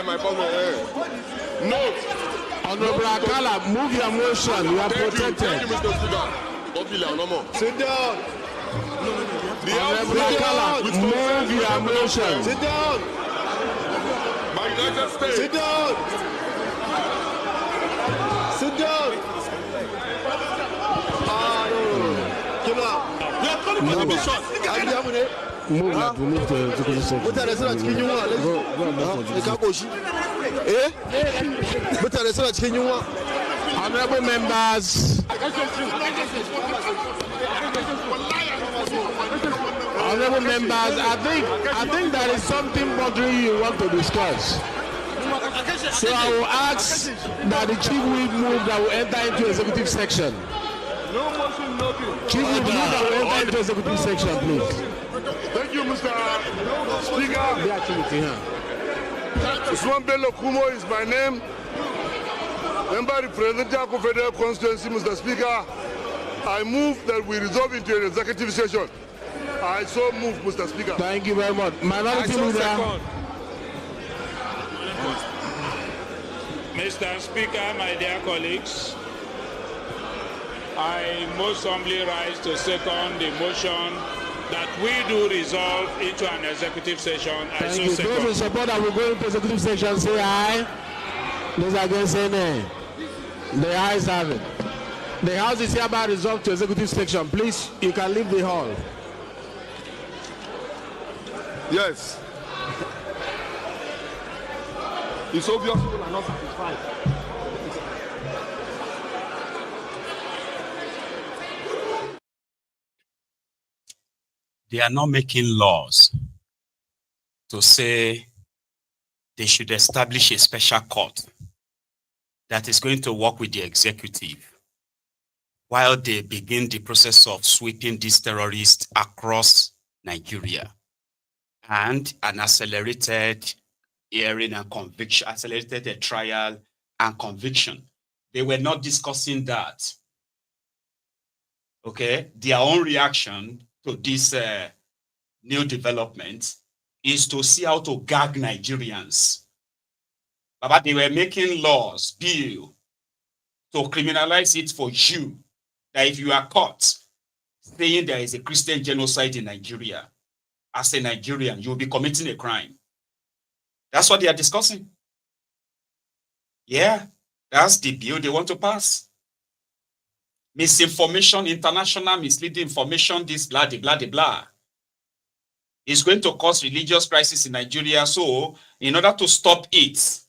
My partner. No. Honorable Akala, move your motion. You are protected. Thank you, Mr. Speaker. Sit down. Honorable Akala, move your motion. Sit down. My United States. Sit down. Sit down. Move that. We move to executive session. What are the Honorable members. Honorable members, I think there is something bothering you want to discuss. So I will ask that the chief will move that will enter into executive section. No motion, nothing. Chief will move that will enter into executive section, please. Thank you, Mr. Speaker. Usman Bello Kumo is my name. Member representing Arewa Federal Constituency, Mr. Speaker. I move that we resolve into an executive session. I so move, Mr. Speaker. Thank you very much. Minority Leader. Mr. Speaker, my dear colleagues, I most humbly rise to second the motion that we do resolve into an executive session. Thank you. Those in support that we go into executive session say aye. Those against say nay. The ayes have it. The House is hereby resolved to executive section. Please, you can leave the hall. Yes. It's obvious people are not satisfied. They are not making laws. to say they should establish a special court that is going to work with the executive while they begin the process of sweeping these terrorists across Nigeria, and an accelerated hearing and conviction, accelerated trial and conviction. They were not discussing that. Okay, their own reaction to this new development is to see how to gag Nigerians. But they were making laws, bill, to criminalize it for you, that if you are caught saying there is a Christian genocide in Nigeria, as a Nigerian, you will be committing a crime. That's what they are discussing. Yeah, that's the bill they want to pass. Misinformation, international misleading information, this blah, de blah, de blah. It's going to cause religious crisis in Nigeria. So, in order to stop it,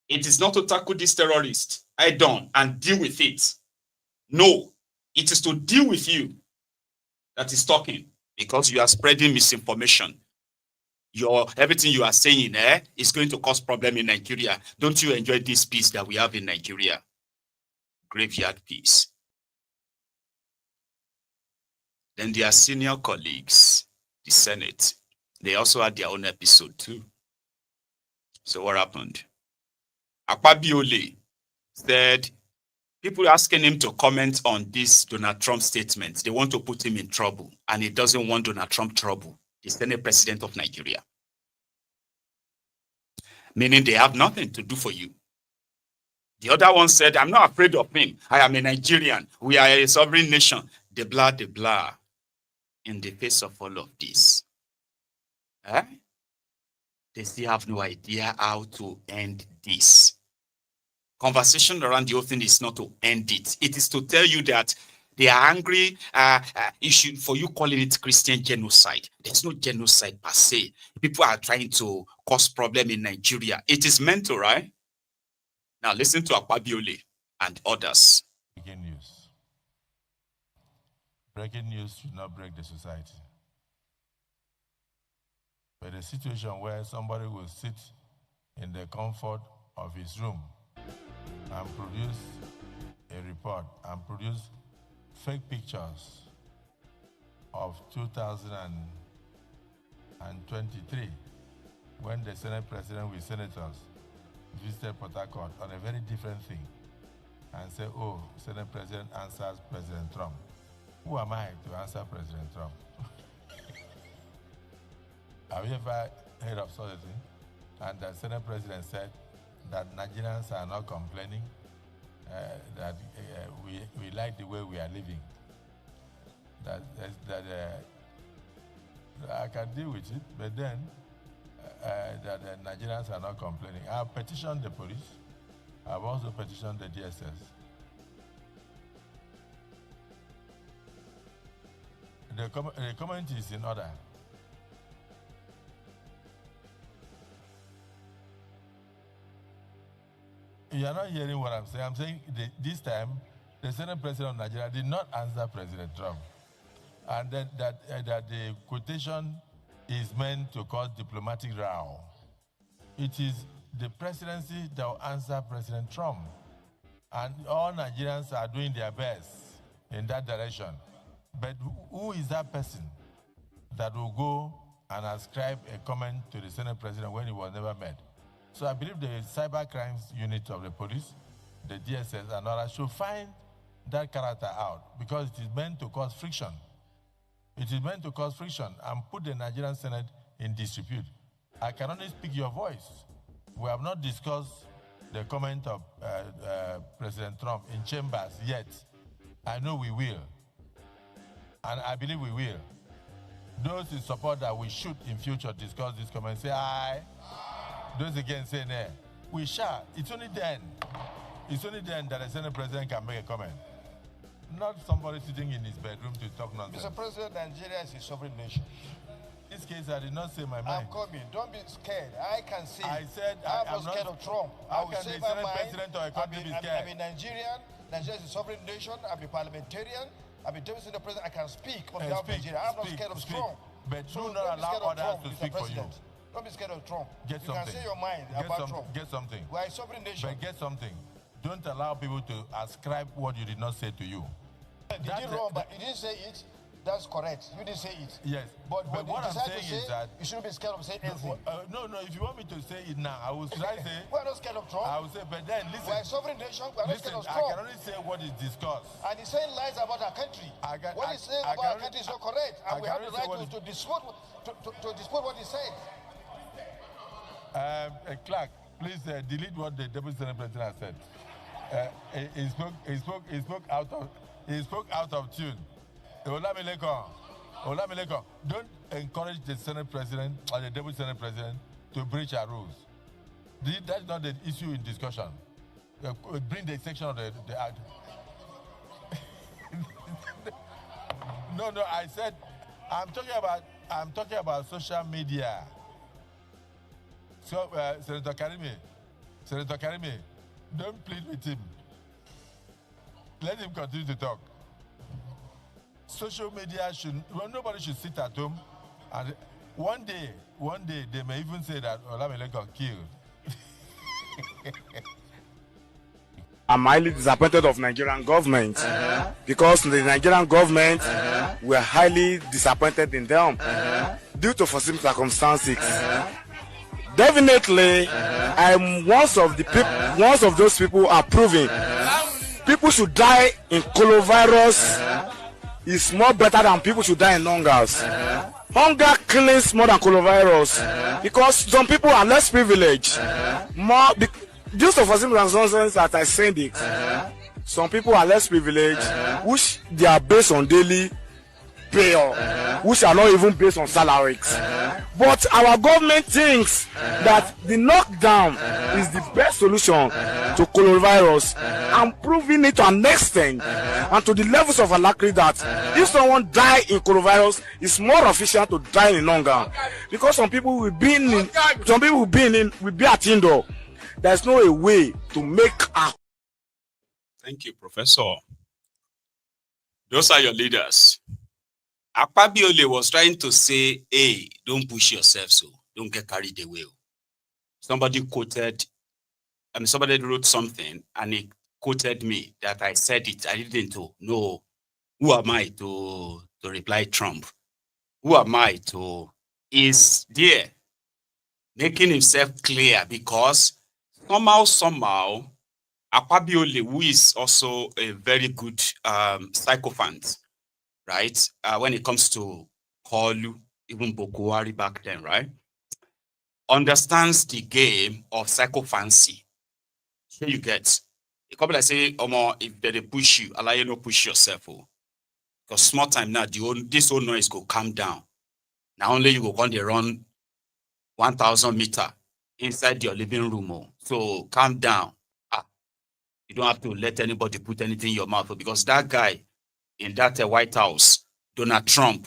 it is not to tackle this terrorist head-on and deal with it. No, it is to deal with you that is talking, because you are spreading misinformation. Everything you are saying is going to cause problem in Nigeria. Don't you enjoy this peace that we have in Nigeria? Graveyard peace. Then their senior colleagues, the Senate, they also had their own episode too. So what happened? Akpabiole said, people asking him to comment on this Donald Trump statement, they want to put him in trouble, and he doesn't want Donald Trump trouble. The Senate President of Nigeria. Meaning they have nothing to do for you. The other one said, I'm not afraid of him. I am a Nigerian. We are a sovereign nation. De blah, de blah. In the face of all of this. They still have no idea how to end this. Conversation around the whole thing is not to end it. It is to tell you that they are angry issue for you calling it Christian genocide. There's no genocide per se. People are trying to cause problem in Nigeria. It is mental, right? Now listen to Akpabiole and others. Breaking news. Breaking news should not break the society. But a situation where somebody will sit in the comfort of his room and produce a report and produce fake pictures of 2023 when the Senate President with senators visited Port Harcourt on a very different thing and say, oh, Senate President answers President Trump. Who am I to answer President Trump? Have you ever heard of such a thing? And the Senate President said that Nigerians are not complaining, that we like the way we are living. I can deal with it, but then that the Nigerians are not complaining. I've petitioned the police. I've also petitioned the DSS. The comment is in order. You are not hearing what I'm saying. I'm saying this time, the Senate President of Nigeria did not answer President Trump. And that the quotation is meant to cause diplomatic row. It is the presidency that will answer President Trump. And all Nigerians are doing their best in that direction. But who is that person that will go and ascribe a comment to the Senate President when he was never met? So I believe the cyber crimes unit of the police, the DSS and others should find that character out, because it is meant to cause friction. It is meant to cause friction and put the Nigerian Senate in disrepute. I can only speak your voice. We have not discussed the comment of President Trump in chambers yet. I know we will. And I believe we will. Those in support that we should in future discuss this comment, say aye. Those again say nay. We shall. It's only then that the Senate President can make a comment. Not somebody sitting in his bedroom to talk nonsense. Mr. President, Nigeria is a sovereign nation. In this case, I did not say my mind. I'm coming. Don't be scared. I can see. I said I'm not scared of Trump. I will say my mind. I'm a Nigerian. Nigeria is a sovereign nation. I'm a parliamentarian. I'm a deputy the president. I can speak on behalf of Nigeria. I'm not scared of Trump. But do not allow others to speak for you. Don't be scared of Trump. Get you something. can say your mind about Trump. Get something. We are a sovereign nation. But get something. Don't allow people to ascribe what you did not say to you. You did wrong, but you didn't say it. That's correct. You didn't say it. Yes. But what I'm saying is that you shouldn't be scared of saying anything. No. If you want me to say it now, I will try to say. We are not scared of Trump. I will say, but then listen. We are a sovereign nation. We are not scared of Trump. I can only say what is discussed. And he's saying lies about our country. What he's saying about our country is not correct, and we have the right to dispute what he said. Clark, please delete what the Deputy Senate President has said. He spoke out of tune. Olamileko, don't encourage the Senate President or the Deputy Senate President to breach our rules. That's not the issue in discussion. Bring the section of the act. No, I said I'm talking about social media. So Senator Karimi, don't plead with him. Let him continue to talk. Social media nobody should sit at home, and one day they may even say that Olamileko killed. I'm highly disappointed of Nigerian government because the Nigerian government were highly disappointed in them due to foreseen circumstances. Definitely, I'm one of those people approving. People should die in coronavirus is more better than people should die in hungers. Hunger kills more than coronavirus because some people are less privileged. Due to foreseen circumstances that I said it, some people are less privileged, which they are based on daily pay, which are not even based on salaries. But our government thinks that the knockdown is the best solution to coronavirus, and proving it to an extent and to the levels of alacrity that if someone die in coronavirus, it's more efficient to die in hunger. Because some people will be at indoor. There's no way to make a. Thank you, Professor. Those are your leaders. Akpabiole was trying to say, hey, don't push yourself, so don't get carried away. Somebody wrote something and he quoted me that I said it. I didn't know. No. Who am I to reply Trump? Who am I to? Is there making himself clear because somehow, Akpabiole, who is also a very good sycophant, right? When it comes to Koolu, even Bokuwari back then, right? Understands the game of sycophancy. Here you get. A couple that say, if they push you, allow you not push yourself. Because small time now, this whole noise go calm down. Now only you go on the run 1,000 meters inside your living room. So calm down. You don't have to let anybody put anything in your mouth because that guy in that White House, Donald Trump,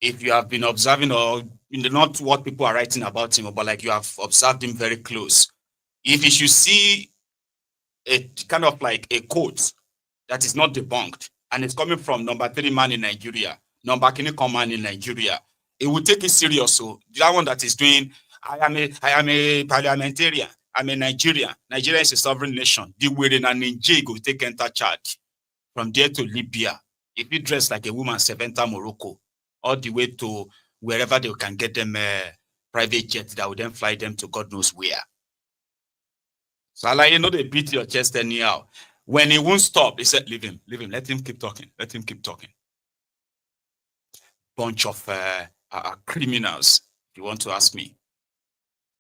if you have been observing or not what people are writing about him, but like you have observed him very close, if you should see a kind of like a quote that is not debunked and it's coming from number 3 man in Nigeria, number Kiniko man in Nigeria, it will take it serious. So that one that is doing, I am a parliamentarian. I'm a Nigerian. Nigeria is a sovereign nation. The way in Nigeria will take enter charge from there to Libya. If you dress like a woman, enter Morocco, all the way to wherever they can get them private jets that will then fly them to God knows where. So they beat your chest anyhow. When he won't stop, they said, leave him, let him keep talking, Bunch of criminals, if you want to ask me.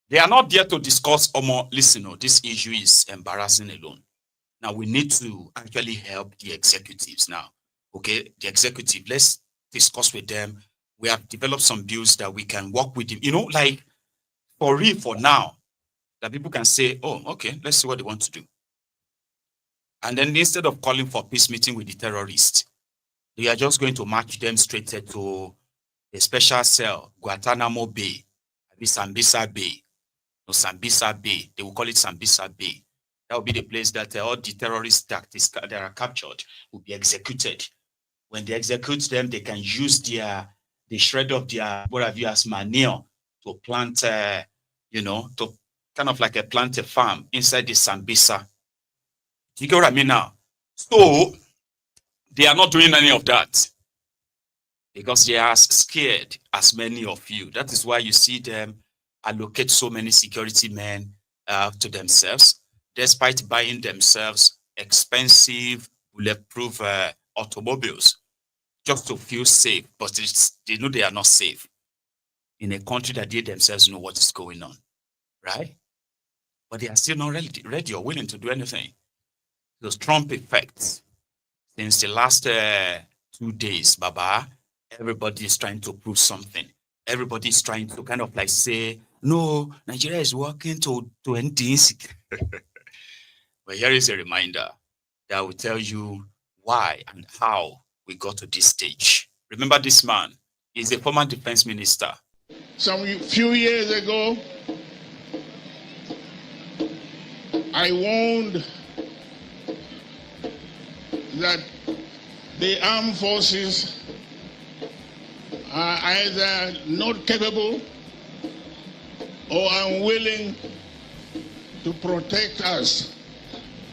They are not there to discuss or more. Listen, this issue is embarrassing alone. Now we need to actually help the executives now. Okay, the executive, let's discuss with them. We have developed some bills that we can work with them. Like for real for now, that people can say, oh, okay, let's see what they want to do. And then instead of calling for peace meeting with the terrorists, they are just going to march them straight to a special cell, Guantanamo Bay, Sambisa Bay. No, Sambisa Bay. They will call it Sambisa Bay. That will be the place that all the terrorist tactics that are captured will be executed. When they execute them, they can use their the shred of their, what have you, as manure to plant, you know, to kind of like plant a farm inside the Sambisa. You get what I mean now? So they are not doing any of that because they are as scared as many of you. That is why you see them allocate so many security men to themselves, despite buying themselves expensive, bulletproof automobiles just to feel safe. But they know they are not safe in a country that they themselves know what is going on, right? But they are still not ready or willing to do anything. Those Trump effects, since the last 2 days, Baba, everybody is trying to prove something. Everybody is trying to kind of like say, no, Nigeria is working to end this. But here is a reminder that will tell you why and how we got to this stage. Remember this man is a former defense minister. Some few years ago, I warned that the armed forces are either not capable or unwilling to protect us,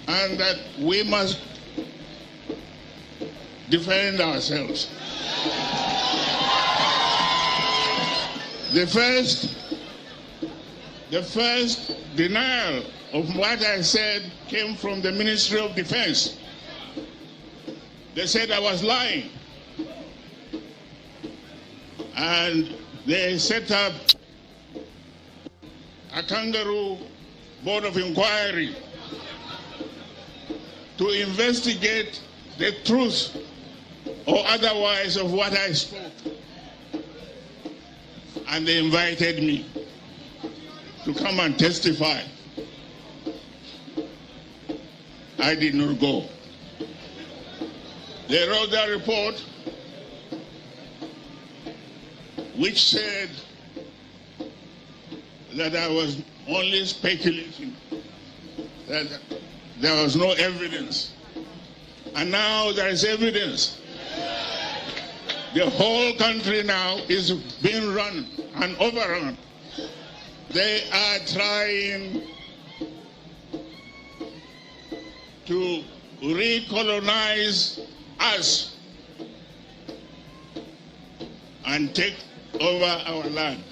and that we must defend ourselves. The first denial of what I said came from the Ministry of Defense. They said I was lying. And they set up a kangaroo board of inquiry to investigate the truth or otherwise of what I spoke. And they invited me to come and testify. I did not go. They wrote that report which said that I was only speculating, that there was no evidence. And now there is evidence. The whole country now is being run and overrun. They are trying to recolonize us and take over our land.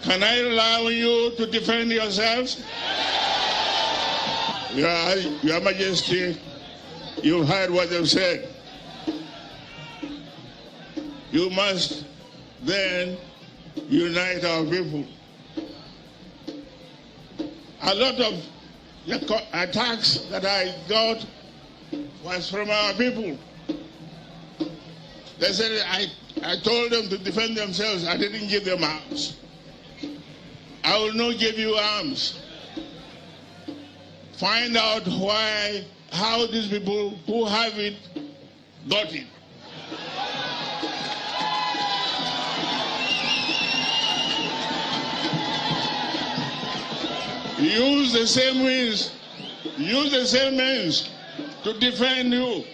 Can I allow you to defend yourselves? Your Majesty, you heard what they've said. You must then unite our people. A lot of the attacks that I got was from our people. They said I told them to defend themselves. I didn't give them arms. I will not give you arms. Find out how these people who have it got it. Use the same means. Use the same means to defend you,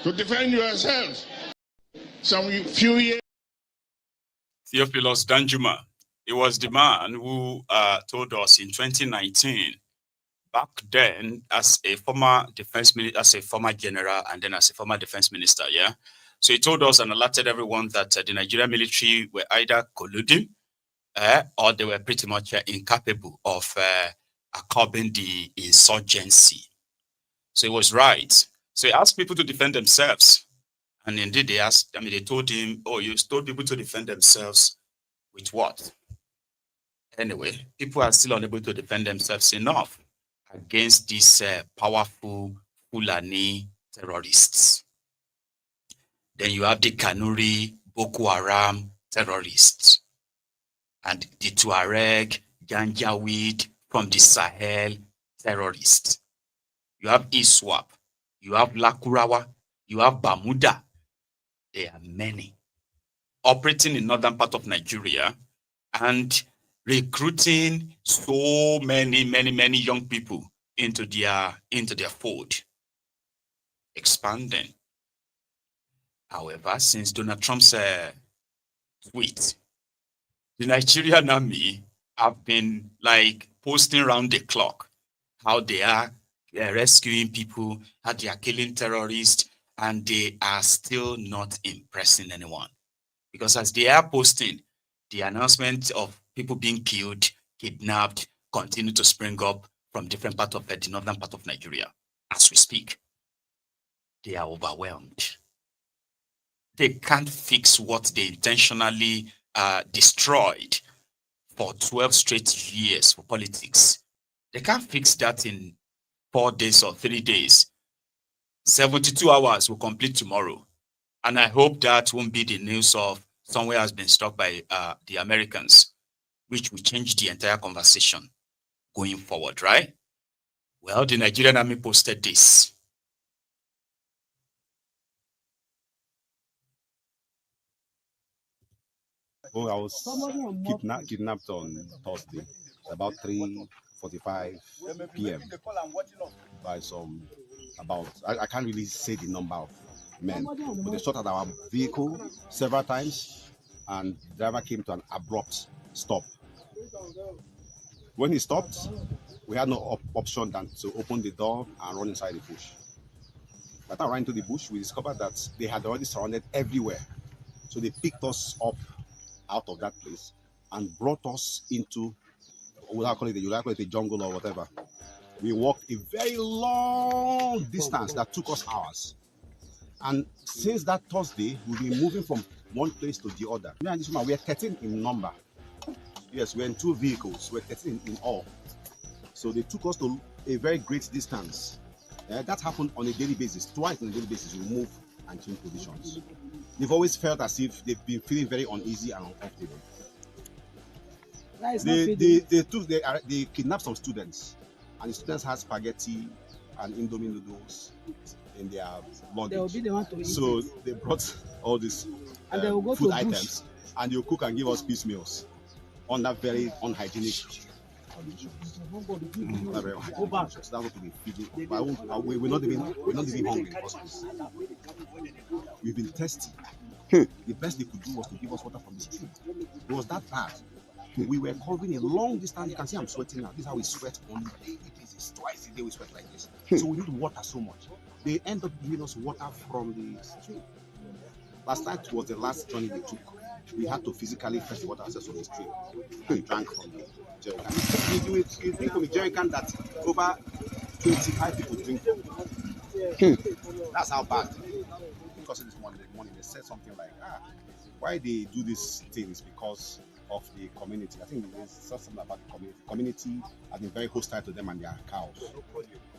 to defend yourself. Some few years. Theophilus Danjuma, he was the man who told us in 2019, back then as a former defense minister, as a former general, and then as a former defense minister, yeah. So he told us and alerted everyone that the Nigerian military were either colluding or they were pretty much incapable of curbing the insurgency. So he was right. So he asked people to defend themselves. And indeed they asked, they told him, oh, you told people to defend themselves with what? Anyway, people are still unable to defend themselves enough against these powerful Fulani terrorists. Then you have the Kanuri, Boko Haram terrorists, and the Tuareg, Janjaweed from the Sahel terrorists. You have ISWAP, you have Lakurawa, you have Bamuda. There are many operating in northern part of Nigeria and recruiting so many young people into their fold, expanding. However, since Donald Trump's tweet, the Nigerian army have been like posting around the clock how they are rescuing people, how they are killing terrorists, and they are still not impressing anyone. Because as they are posting, the announcement of people being killed, kidnapped, continue to spring up from different parts of the northern part of Nigeria. As we speak, they are overwhelmed. They can't fix what they intentionally destroyed for 12 straight years for politics. They can't fix that in 4 days or 3 days. 72 hours will complete tomorrow. And I hope that won't be the news of somewhere has been struck by the Americans, which will change the entire conversation going forward, right? Well, the Nigerian army posted this. Oh, I was kidnapped on Thursday, about 3:45 p.m. by some I can't really say the number of men, but they shot at our vehicle several times, and the driver came to an abrupt stop. When he stopped, we had no option than to open the door and run inside the bush. By the time I ran into the bush, we discovered that they had already surrounded everywhere. So they picked us up out of that place and brought us into, you call it the jungle or whatever. We walked a very long distance that took us hours. And since that Thursday, we've been moving from one place to the other. Me and this woman, we are 13 in number. Yes, we're in 2 vehicles. We're 13 in all. So they took us to a very great distance. That happened on a daily basis. Twice on a daily basis, we move and change positions. They've always felt as if they've been feeling very uneasy and uncomfortable. They kidnapped some students, and the students had spaghetti and Indomie noodles in their luggage. So they brought all these food items, and they'll cook and give us piecemeals under very unhygienic conditions. So that's what we've been feeding. We're not even hungry in the first place. We've been thirsty. The best they could do was to give us water from the stream. It was that bad. We were covering a long distance. You can see I'm sweating now. This is how we sweat on a daily basis. Twice a day we sweat like this. So we need water so much. They end up giving us water from the stream. Last night was the last journey they took. We had to physically fetch water access from the stream. We drank from the jerrycan. You drink from a jerrycan that over 25 people drink from. That's how bad. Because this morning they said something like, why they do these things because of the community. I think there's something about the community. The community has been very hostile to them and their cows.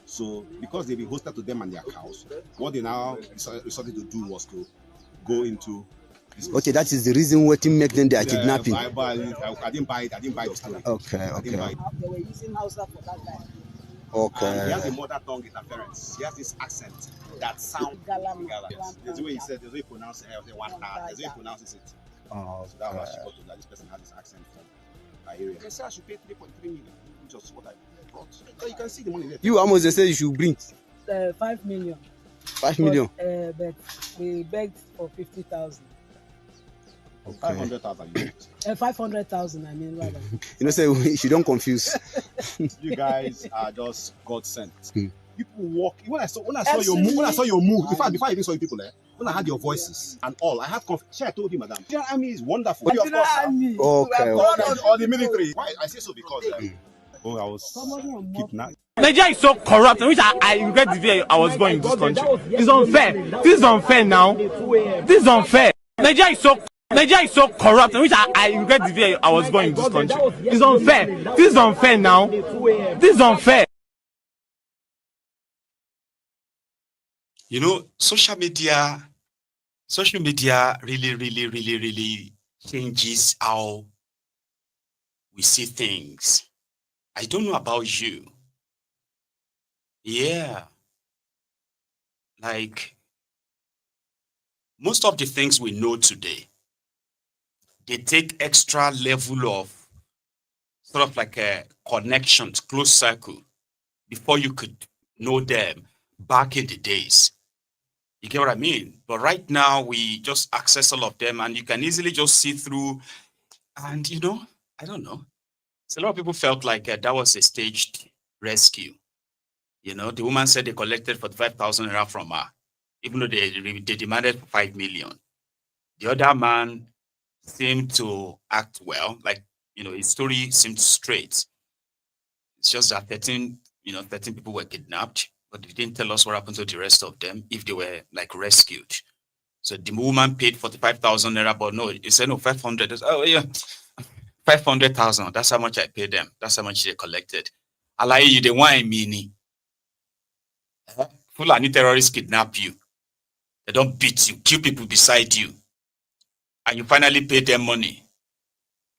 So because they've been hostile to them and their cows, what they now decided to do was to go into this. Okay, that is the reason what make them they are kidnapping. I didn't buy it. I didn't buy the story. Okay. They were using Hausa for that time. Okay. He has a mother tongue interference. He has this accent that sounds Yes. There's a way he said, there's a way he pronounces it. There's a way he pronounces it. So that's why she got to that. This person had this accent from my area. They said I should pay 3.3 million, which was what I brought. So you can see the money there. You almost say you should bring 5 million. 5 million. But we begged for 50,000. Okay. 500,000. 500,000. I mean, rather. Say she don't confuse. You guys are just God sent. People walk. When I saw your move, in fact, before I even saw you people there, when I heard your voices and all, I had confidence. I told you, madam, the army is wonderful. Okay. Or the military. Why I say so because I was kidnapped. Nigeria is so corrupt, which I regret the day I was going in this country. It's unfair. This is unfair now. This is unfair. Nigeria is so corrupt, which I regret the day I was going in this country. It's unfair. This is unfair now. This is unfair. You know, social media really changes how we see things. I don't know about you. Yeah. Like, most of the things we know today, they take extra level of sort of like a connection, close circle, before you could know them back in the days. You get what I mean? But right now, we just access all of them, and you can easily just see through. And, you know, I don't know. So a lot of people felt like that was a staged rescue. You know, the woman said they collected 45,000 naira from her, even though they demanded 5 million. The other man seemed to act well, like, you know, his story seemed straight. It's just that 13 people were kidnapped, but they didn't tell us what happened to the rest of them, if they were like rescued. So the woman paid 45,000 naira, but no, he said no, 500. Oh yeah, 500,000. That's how much I paid them. That's how much they collected. I like you, they want a mini. Fulani terrorists kidnap you. They don't beat you, kill people beside you. And you finally pay them money.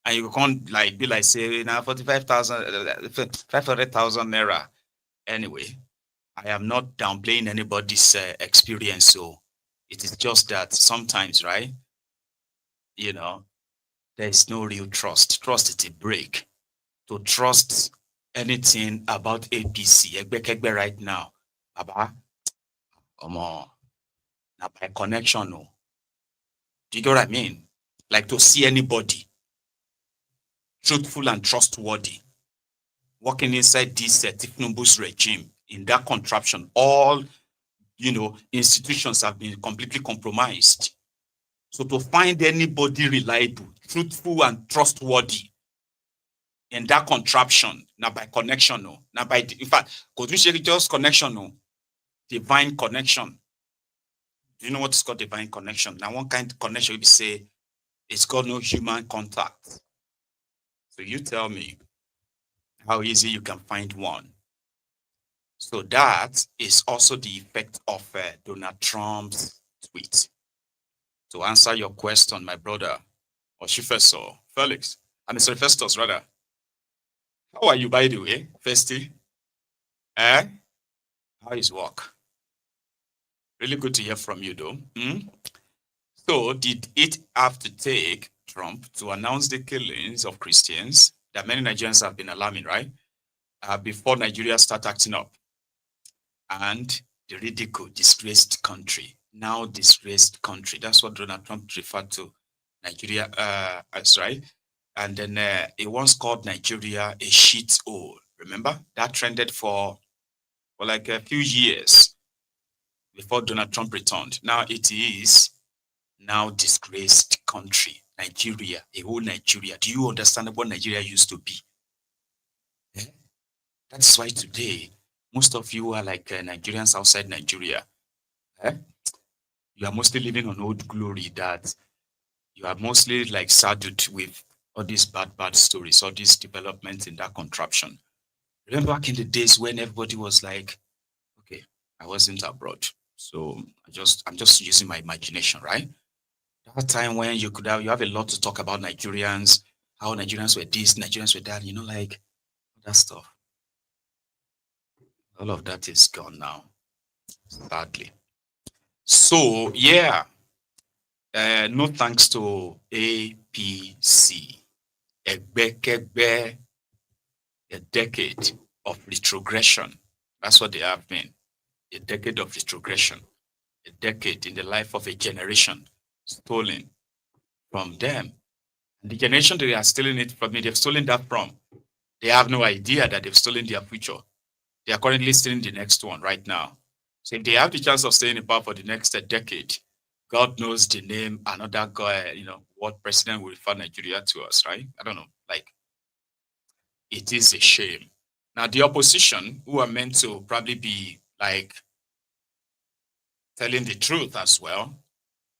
And you can't like be like, say, now 45,000, 500,000 naira. Anyway, I am not downplaying anybody's experience. So it is just that sometimes, right? You know, there is no real trust. Trust is a break. To trust anything about APC, Egbe right now, Baba, come on, now by connection, no. Do you get what I mean? Like to see anybody truthful and trustworthy working inside this Tinubu's regime in that contraption, all, you know, institutions have been completely compromised. So to find anybody reliable, truthful and trustworthy in that contraption, now by connection, no, now by, in fact, because we say just connection, no, divine connection. Do you know what is called divine connection? Now, one kind of connection we say it's called no human contact. So you tell me how easy you can find one. So that is also the effect of Donald Trump's tweet. To answer your question, my brother, or Felix, Festus, rather. How are you, by the way, Festy? How is work? Really good to hear from you, though. So, did it have to take Trump to announce the killings of Christians that many Nigerians have been alarming, right? Before Nigeria start acting up? And the ridicule, disgraced country, now disgraced country. That's what Donald Trump referred to Nigeria as, right? And then he once called Nigeria a shithole. Remember? That trended for like a few years before Donald Trump returned. Now it is now disgraced country. Nigeria, a whole Nigeria. Do you understand what Nigeria used to be? Yeah? That's why today, most of you are like Nigerians outside Nigeria. You are mostly living on old glory, that you are mostly like saddled with all these bad stories, all these developments in that contraption. Remember back in the days when everybody was like, okay, I wasn't abroad, so I'm just using my imagination, right? That time when you have a lot to talk about Nigerians, how Nigerians were this, Nigerians were that, you know, like that stuff. All of that is gone now, sadly. So yeah, no thanks to APC. A decade of retrogression. That's what they have been. A decade of retrogression. A decade in the life of a generation stolen from them. And the generation they are stealing it from, they've stolen that from. They have no idea that they've stolen their future. They are currently stealing the next one right now. So if they have the chance of staying in power for the next decade, God knows the name, another guy, you know, what president will refer Nigeria to us, right? I don't know. Like, it is a shame. Now, the opposition, who are meant to probably be like telling the truth as well,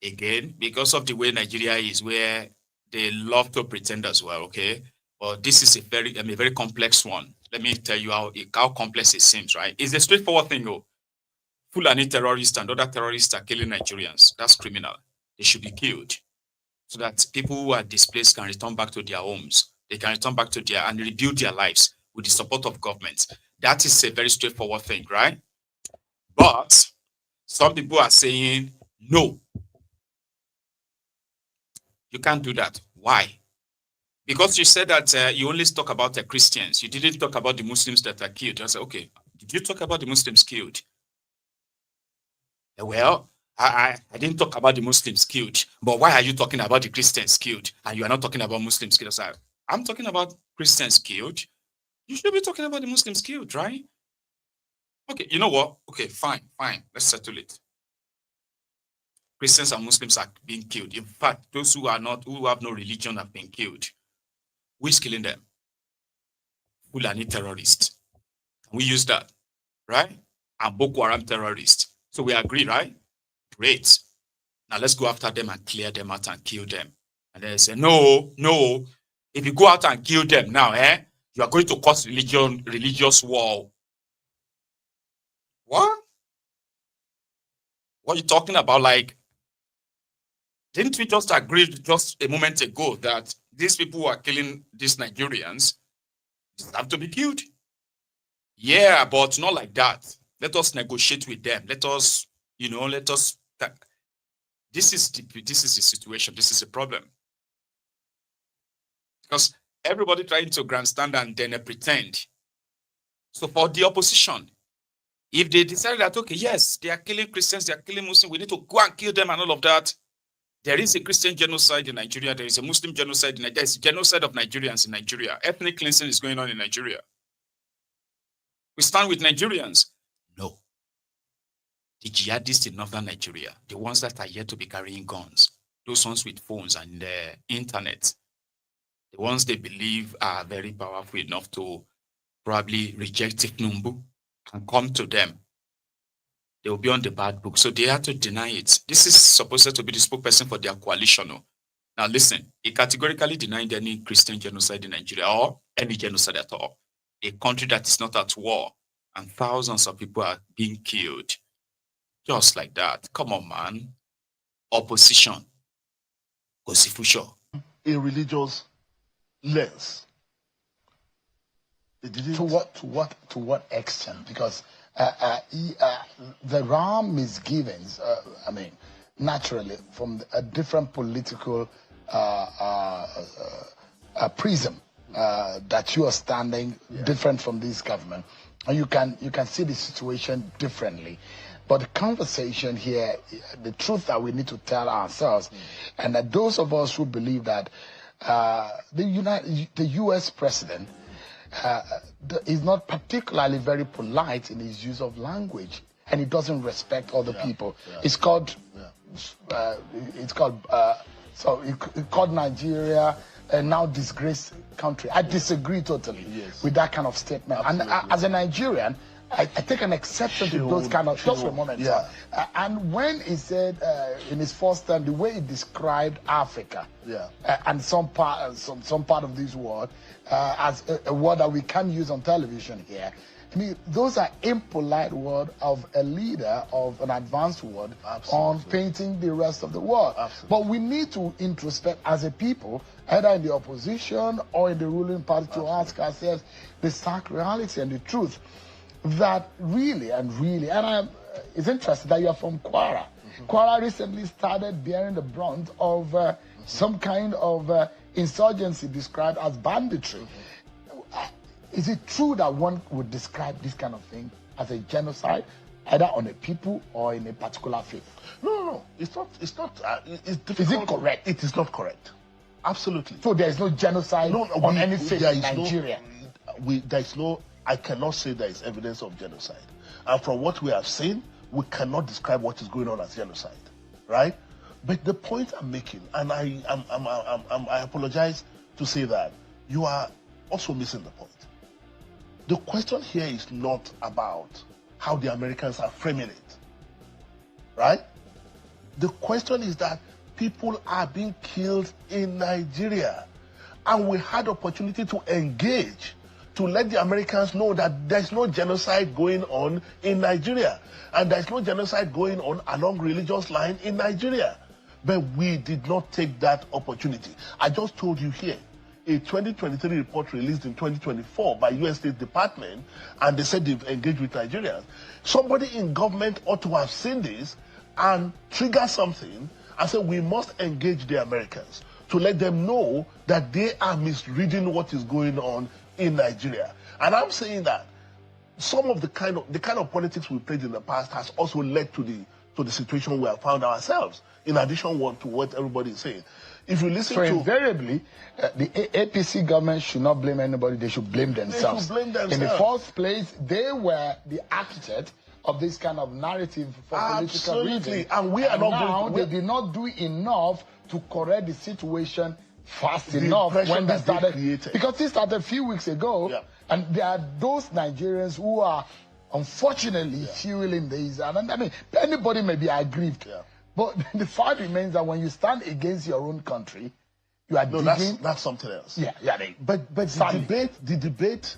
again, because of the way Nigeria is, where they love to pretend as well, okay? But this is a very complex one. Let me tell you how complex it seems, right? It's a straightforward thing, though. Fulani terrorists and other terrorists are killing Nigerians. That's criminal. They should be killed so that people who are displaced can return back to their homes. They can return back to and rebuild their lives with the support of government. That is a very straightforward thing, right? But some people are saying, no, you can't do that. Why? Because you said that you only talk about the Christians. You didn't talk about the Muslims that are killed. I said, okay, did you talk about the Muslims killed? Well, I didn't talk about the Muslims killed, but why are you talking about the Christians killed and you are not talking about Muslims killed? So I'm talking about Christians killed. You should be talking about the Muslims killed, right? Okay, you know what? Okay, fine. Let's settle it. Christians and Muslims are being killed. In fact, those who have no religion have been killed. Who is killing them? Fulani terrorists. We use that, right? And Boko Haram terrorists. So we agree, right? Great. Now let's go after them and clear them out and kill them. And then they say, no. If you go out and kill them now, you are going to cause religious war. What? What are you talking about? Like, didn't we just agree just a moment ago that these people who are killing these Nigerians have to be killed? Yeah, but not like that. Let us negotiate with them. Let us. This is the situation. This is a problem. Because everybody trying to grandstand and then pretend. So for the opposition, if they decide that, okay, yes, they are killing Christians, they are killing Muslims, we need to go and kill them and all of that. There is a Christian genocide in Nigeria. There is a Muslim genocide in Nigeria. There is a genocide of Nigerians in Nigeria. Ethnic cleansing is going on in Nigeria. We stand with Nigerians. No. The jihadists in northern Nigeria, the ones that are yet to be carrying guns, those ones with phones and internet, the ones they believe are very powerful enough to probably reject Tinubu and come to them, they will be on the bad book. So they have to deny it. This is supposed to be the spokesperson for their coalition. Now listen, he categorically denied any Christian genocide in Nigeria or any genocide at all. A country that is not at war and thousands of people are being killed. Just like that. Come on, man. Opposition. A religious lens. To what extent? Because there are misgivings. Naturally, from a different political prism that you are standing different from this government, and you can see the situation differently. But the conversation here, the truth that we need to tell ourselves, and that those of us who believe that the U.S. president is not particularly very polite in his use of language, and he doesn't respect other people. It's called Nigeria a now disgraced country. I disagree totally with that kind of statement. Absolutely. And as a Nigerian, I take an exception to those kind of... Just for a moment. And when he said in his first term, the way he described Africa and some part of this world as a word that we can use on television here, I mean, those are impolite words of a leader of an advanced world on painting the rest of the world. But we need to introspect as a people, either in the opposition or in the ruling party, to ask ourselves the stark reality and the truth. That really, and it's interesting that you are from Kwara. Kwara recently started bearing the brunt of some kind of insurgency described as banditry. Is it true that one would describe this kind of thing as a genocide, either on a people or in a particular faith? No. It's not. It's difficult. Is it correct? It is not correct. Absolutely. So there is no genocide on any faith in Nigeria? There is no... I cannot say there is evidence of genocide. And from what we have seen, we cannot describe what is going on as genocide, right? But the point I'm making, and I apologize to say that, you are also missing the point. The question here is not about how the Americans are framing it, right? The question is that people are being killed in Nigeria, and we had opportunity to engage to let the Americans know that there's no genocide going on in Nigeria. And there's no genocide going on along religious lines in Nigeria. But we did not take that opportunity. I just told you here, a 2023 report released in 2024 by U.S. State Department, and they said they've engaged with Nigerians. Somebody in government ought to have seen this and trigger something and say we must engage the Americans to let them know that they are misreading what is going on in Nigeria. And I'm saying that some of the kind of politics we played in the past has also led to to the situation we have found ourselves, in addition to what everybody is saying. If you listen so to... invariably, the APC government should not blame anybody, they should blame themselves. They should blame themselves. In the first place, they were the architect of this kind of narrative for political reasons. And we are not now they did not do enough to correct the situation fast enough when they started. Because this started a few weeks ago, and there are those Nigerians who are unfortunately fueling this. And I mean, anybody may be aggrieved. But the fact remains that when you stand against your own country, you are digging. That's something else. But the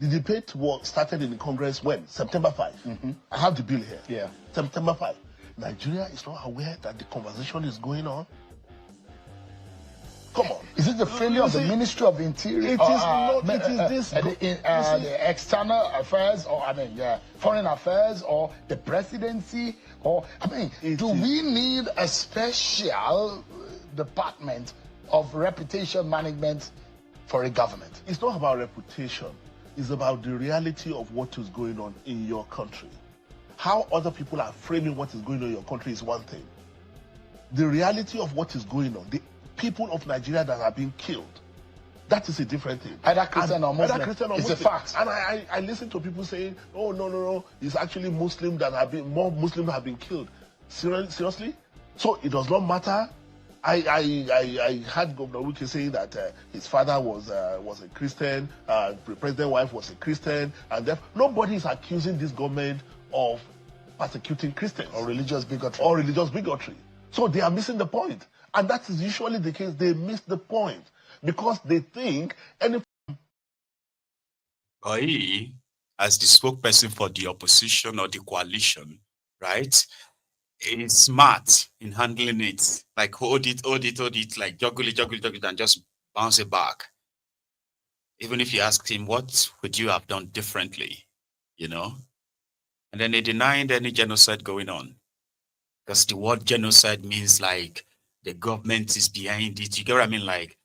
debate was started in the Congress when? September 5. I have the bill here. September 5. Nigeria is not aware that the conversation is going on. Come on. Is it the failure of the Ministry of Interior? It is not. It is this. The external affairs, or foreign affairs, or the presidency, or do we need a special department of reputation management for a government? It's not about reputation. It's about the reality of what is going on in your country. How other people are framing what is going on in your country is one thing. The reality of what is going on, the people of Nigeria that are being killed, that is a different thing. Either Christian or Muslim. It's a fact. And I listen to people saying, oh, no, it's actually Muslims that have been, more Muslims have been killed. Seriously? So it does not matter. I heard Governor Wike saying that his father was a Christian, the president's wife was a Christian, and nobody is accusing this government of persecuting Christians or religious bigotry. So they are missing the point. And that is usually the case. They miss the point because they think any... Or he, as the spokesperson for the opposition or the coalition, right, is smart in handling it. Like hold it, like juggle it, and just bounce it back. Even if you ask him, what would you have done differently? You know? And then they denied any genocide going on. Because the word genocide means like the government is behind it. You get what I mean? Like,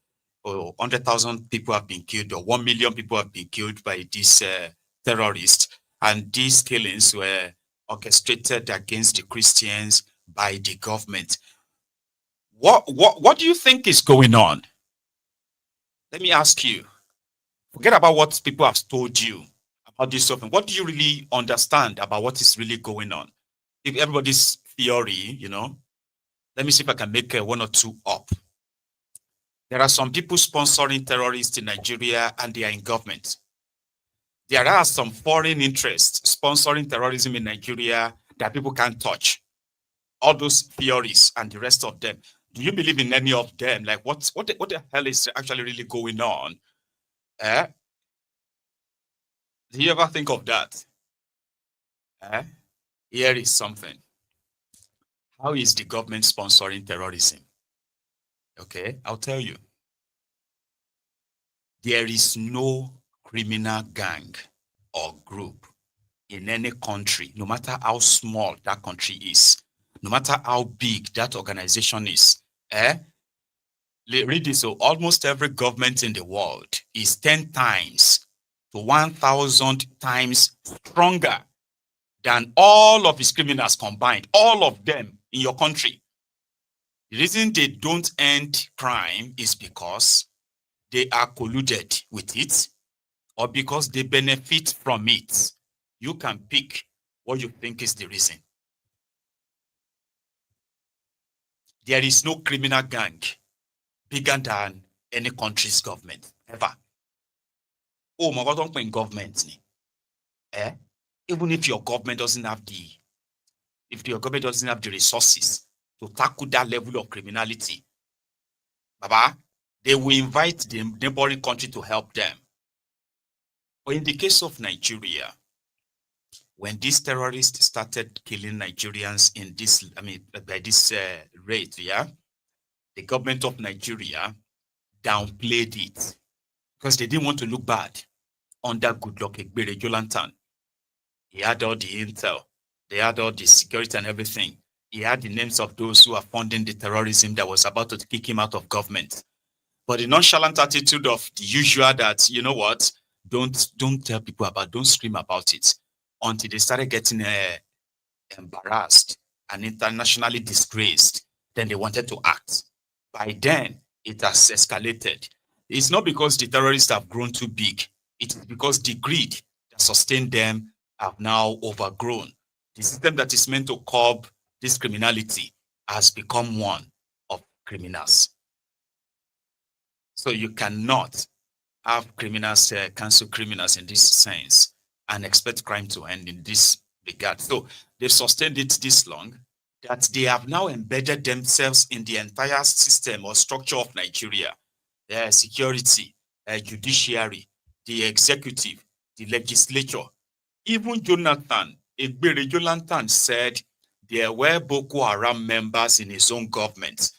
100,000 people have been killed, or 1 million people have been killed by these terrorists. And these killings were orchestrated against the Christians by the government. What do you think is going on? Let me ask you. Forget about what people have told you about this stuff. What do you really understand about what is really going on? If everybody's theory, let me see if I can make one or two up. There are some people sponsoring terrorists in Nigeria and they are in government. There are some foreign interests sponsoring terrorism in Nigeria that people can't touch. All those theories and the rest of them. Do you believe in any of them? Like what the hell is actually really going on? Do you ever think of that? Here is something. How is the government sponsoring terrorism? Okay, I'll tell you. There is no criminal gang or group in any country, no matter how small that country is, no matter how big that organization is. Read this. So almost every government in the world is 10 times to 1,000 times stronger than all of its criminals combined, all of them in your country. The reason they don't end crime is because they are colluded with it or because they benefit from it. You can pick what you think is the reason. There is no criminal gang bigger than any country's government, ever. Oh, my God, don't pay government. Even if your government doesn't have the resources to tackle that level of criminality, Baba, they will invite the neighboring country to help them. But in the case of Nigeria, when these terrorists started killing Nigerians by this rate, the government of Nigeria downplayed it because they didn't want to look bad under Goodluck Ebele Jonathan. He had all the intel, they had all the security and everything. He had the names of those who are funding the terrorism that was about to kick him out of government. But the nonchalant attitude of the usual that, you know what, don't tell people about, don't scream about it until they started getting embarrassed. and internationally disgraced, then they wanted to act. By then, it has escalated. It's not because the terrorists have grown too big. It is because the greed that sustained them have now overgrown. The system that is meant to curb this criminality has become one of criminals. So you cannot have criminals cancel criminals in this sense and expect crime to end in this regard. So they've sustained it this long that they have now embedded themselves in the entire system or structure of Nigeria. Security, judiciary, the executive, the legislature. Even Jonathan said there were Boko Haram members in his own government.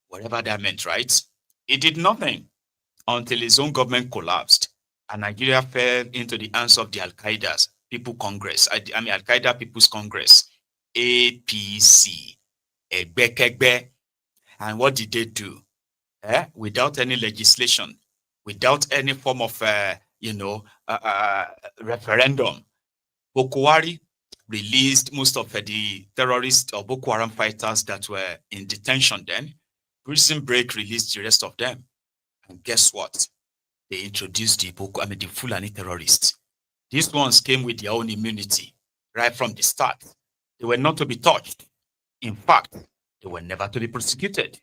Whatever that meant, right? He did nothing until his own government collapsed and Nigeria fell into the hands of the Al-Qaeda People Congress. Al-Qaeda People's Congress, APC. And what did they do? Without any legislation, without any form of, referendum, Boko Haram released most of the terrorists or Boko Haram fighters that were in detention then. Prison Break released the rest of them. And guess what? They introduced the Fulani terrorists. These ones came with their own immunity right from the start. They were not to be touched. In fact, they were never to be prosecuted.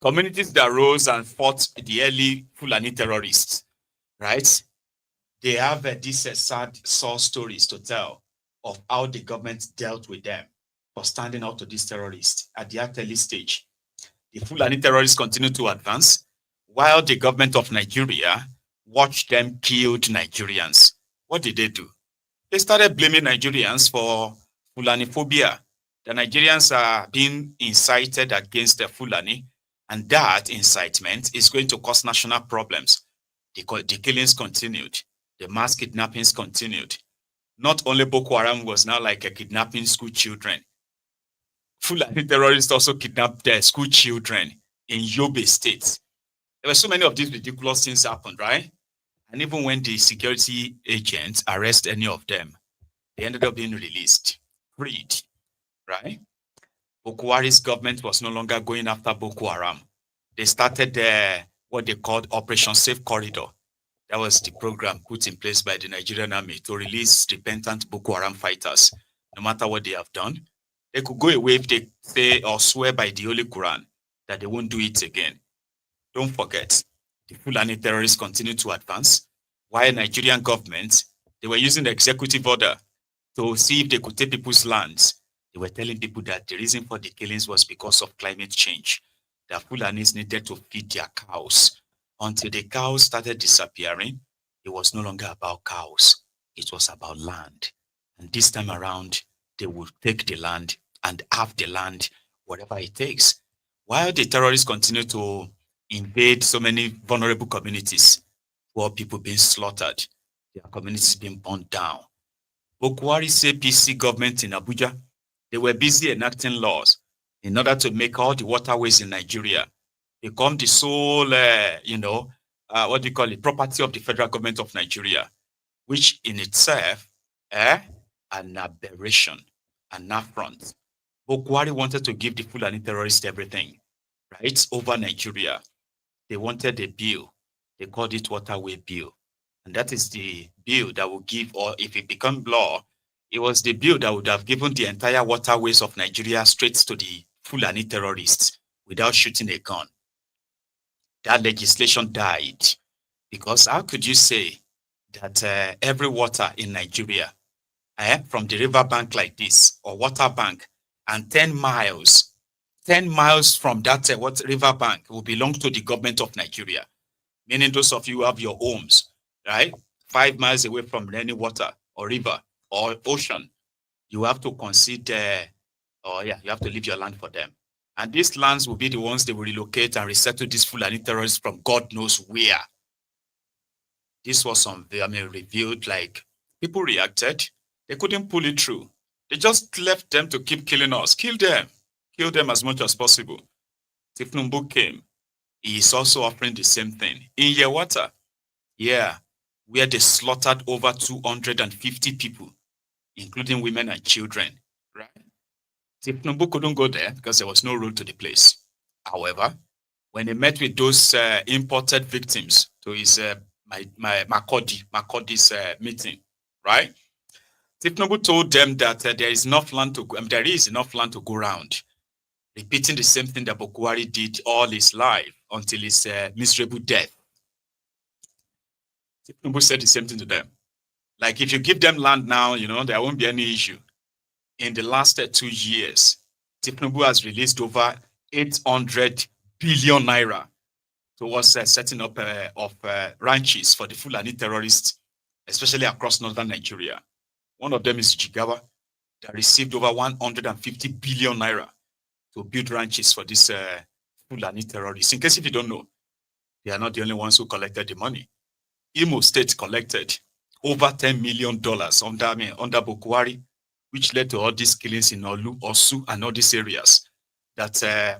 Communities that rose and fought the early Fulani terrorists, right? They have these sad stories to tell of how the government dealt with them for standing out to these terrorists at the early stage. The Fulani terrorists continued to advance while the government of Nigeria watched them kill Nigerians. What did they do? They started blaming Nigerians for Fulani phobia. The Nigerians are being incited against the Fulani, and that incitement is going to cause national problems. The killings continued. The mass kidnappings continued. Not only Boko Haram was now like a kidnapping school children. Fulani terrorists also kidnapped their school children in Yobe State. There were so many of these ridiculous things happened, right? And even when the security agents arrest any of them, they ended up being released, freed, right? Boko Haram's government was no longer going after Boko Haram. They started what they called Operation Safe Corridor. That was the program put in place by the Nigerian army to release repentant Boko Haram fighters. No matter what they have done, they could go away if they say or swear by the Holy Quran that they won't do it again. Don't forget, the Fulani terrorists continue to advance, while Nigerian government, they were using the executive order to see if they could take people's lands. They were telling people that the reason for the killings was because of climate change. The Fulanis needed to feed their cows. Until the cows started disappearing, it was no longer about cows. It was about land. And this time around, they would take the land and have the land, whatever it takes. While the terrorists continue to invade so many vulnerable communities, poor people being slaughtered, their communities being burned down. Boko Haram's APC government in Abuja, they were busy enacting laws in order to make all the waterways in Nigeria become the sole, property of the federal government of Nigeria, which in itself, an aberration, an affront. Boko Haram wanted to give the Fulani terrorists everything, right, over Nigeria. They wanted a bill. They called it Waterway Bill. And that is the bill that will give, or if it becomes law, it was the bill that would have given the entire waterways of Nigeria straight to the Fulani terrorists without shooting a gun. That legislation died because how could you say that every water in Nigeria, from the river bank like this, or water bank, and 10 miles from that river bank will belong to the government of Nigeria? Meaning those of you who have your homes, right, 5 miles away from any water or river or ocean, you have to consider, you have to leave your land for them. And these lands will be the ones they will relocate and resettle these Fulani terrorists from God knows where. This was revealed, like, people reacted. They couldn't pull it through. They just left them to keep killing us. Kill them as much as possible. Tinubu came. He is also offering the same thing. In Yewata, where they slaughtered over 250 people, including women and children, right? Tinubu couldn't go there because there was no road to the place. However, when he met with those imported victims to his Makurdi's meeting, right? Tinubu told them that there is enough land to go around, repeating the same thing that Buhari did all his life until his miserable death. Tinubu said the same thing to them. Like, if you give them land now, there won't be any issue. In the last 2 years, Tinubu has released over 800 billion naira towards setting up of ranches for the Fulani terrorists, especially across northern Nigeria. One of them is Jigawa, that received over 150 billion naira to build ranches for these Fulani terrorists. In case if you don't know, they are not the only ones who collected the money. Imo State collected over $10 million under Buhari, which led to all these killings in Olu, Osu, and all these areas that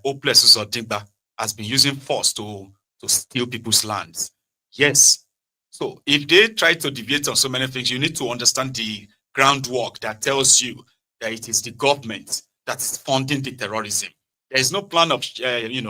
Oplus Odingba has been using force to steal people's lands. Yes. So if they try to deviate on so many things, you need to understand the groundwork that tells you that it is the government that is funding the terrorism. There is no plan of,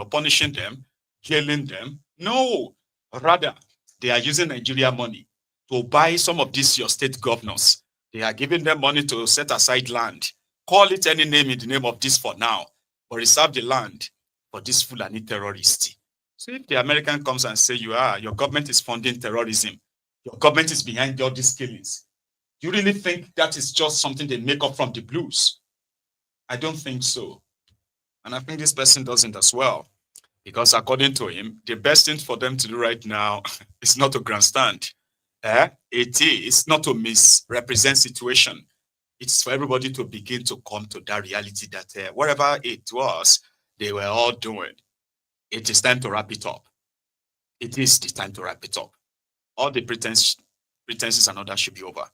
punishing them, jailing them. No. Rather, they are using Nigeria money to buy some of these your state governors. They are giving them money to set aside land. Call it any name in the name of this for now, but reserve the land for this Fulani terrorist. So if the American comes and say your government is funding terrorism, your government is behind all these killings, do you really think that is just something they make up from the blues? I don't think so. And I think this person doesn't as well. Because according to him, the best thing for them to do right now is not to grandstand. It is not to misrepresent situation. It's for everybody to begin to come to that reality that whatever it was, they were all doing. It is time to wrap it up. It is the time to wrap it up. All the pretenses and all that should be over.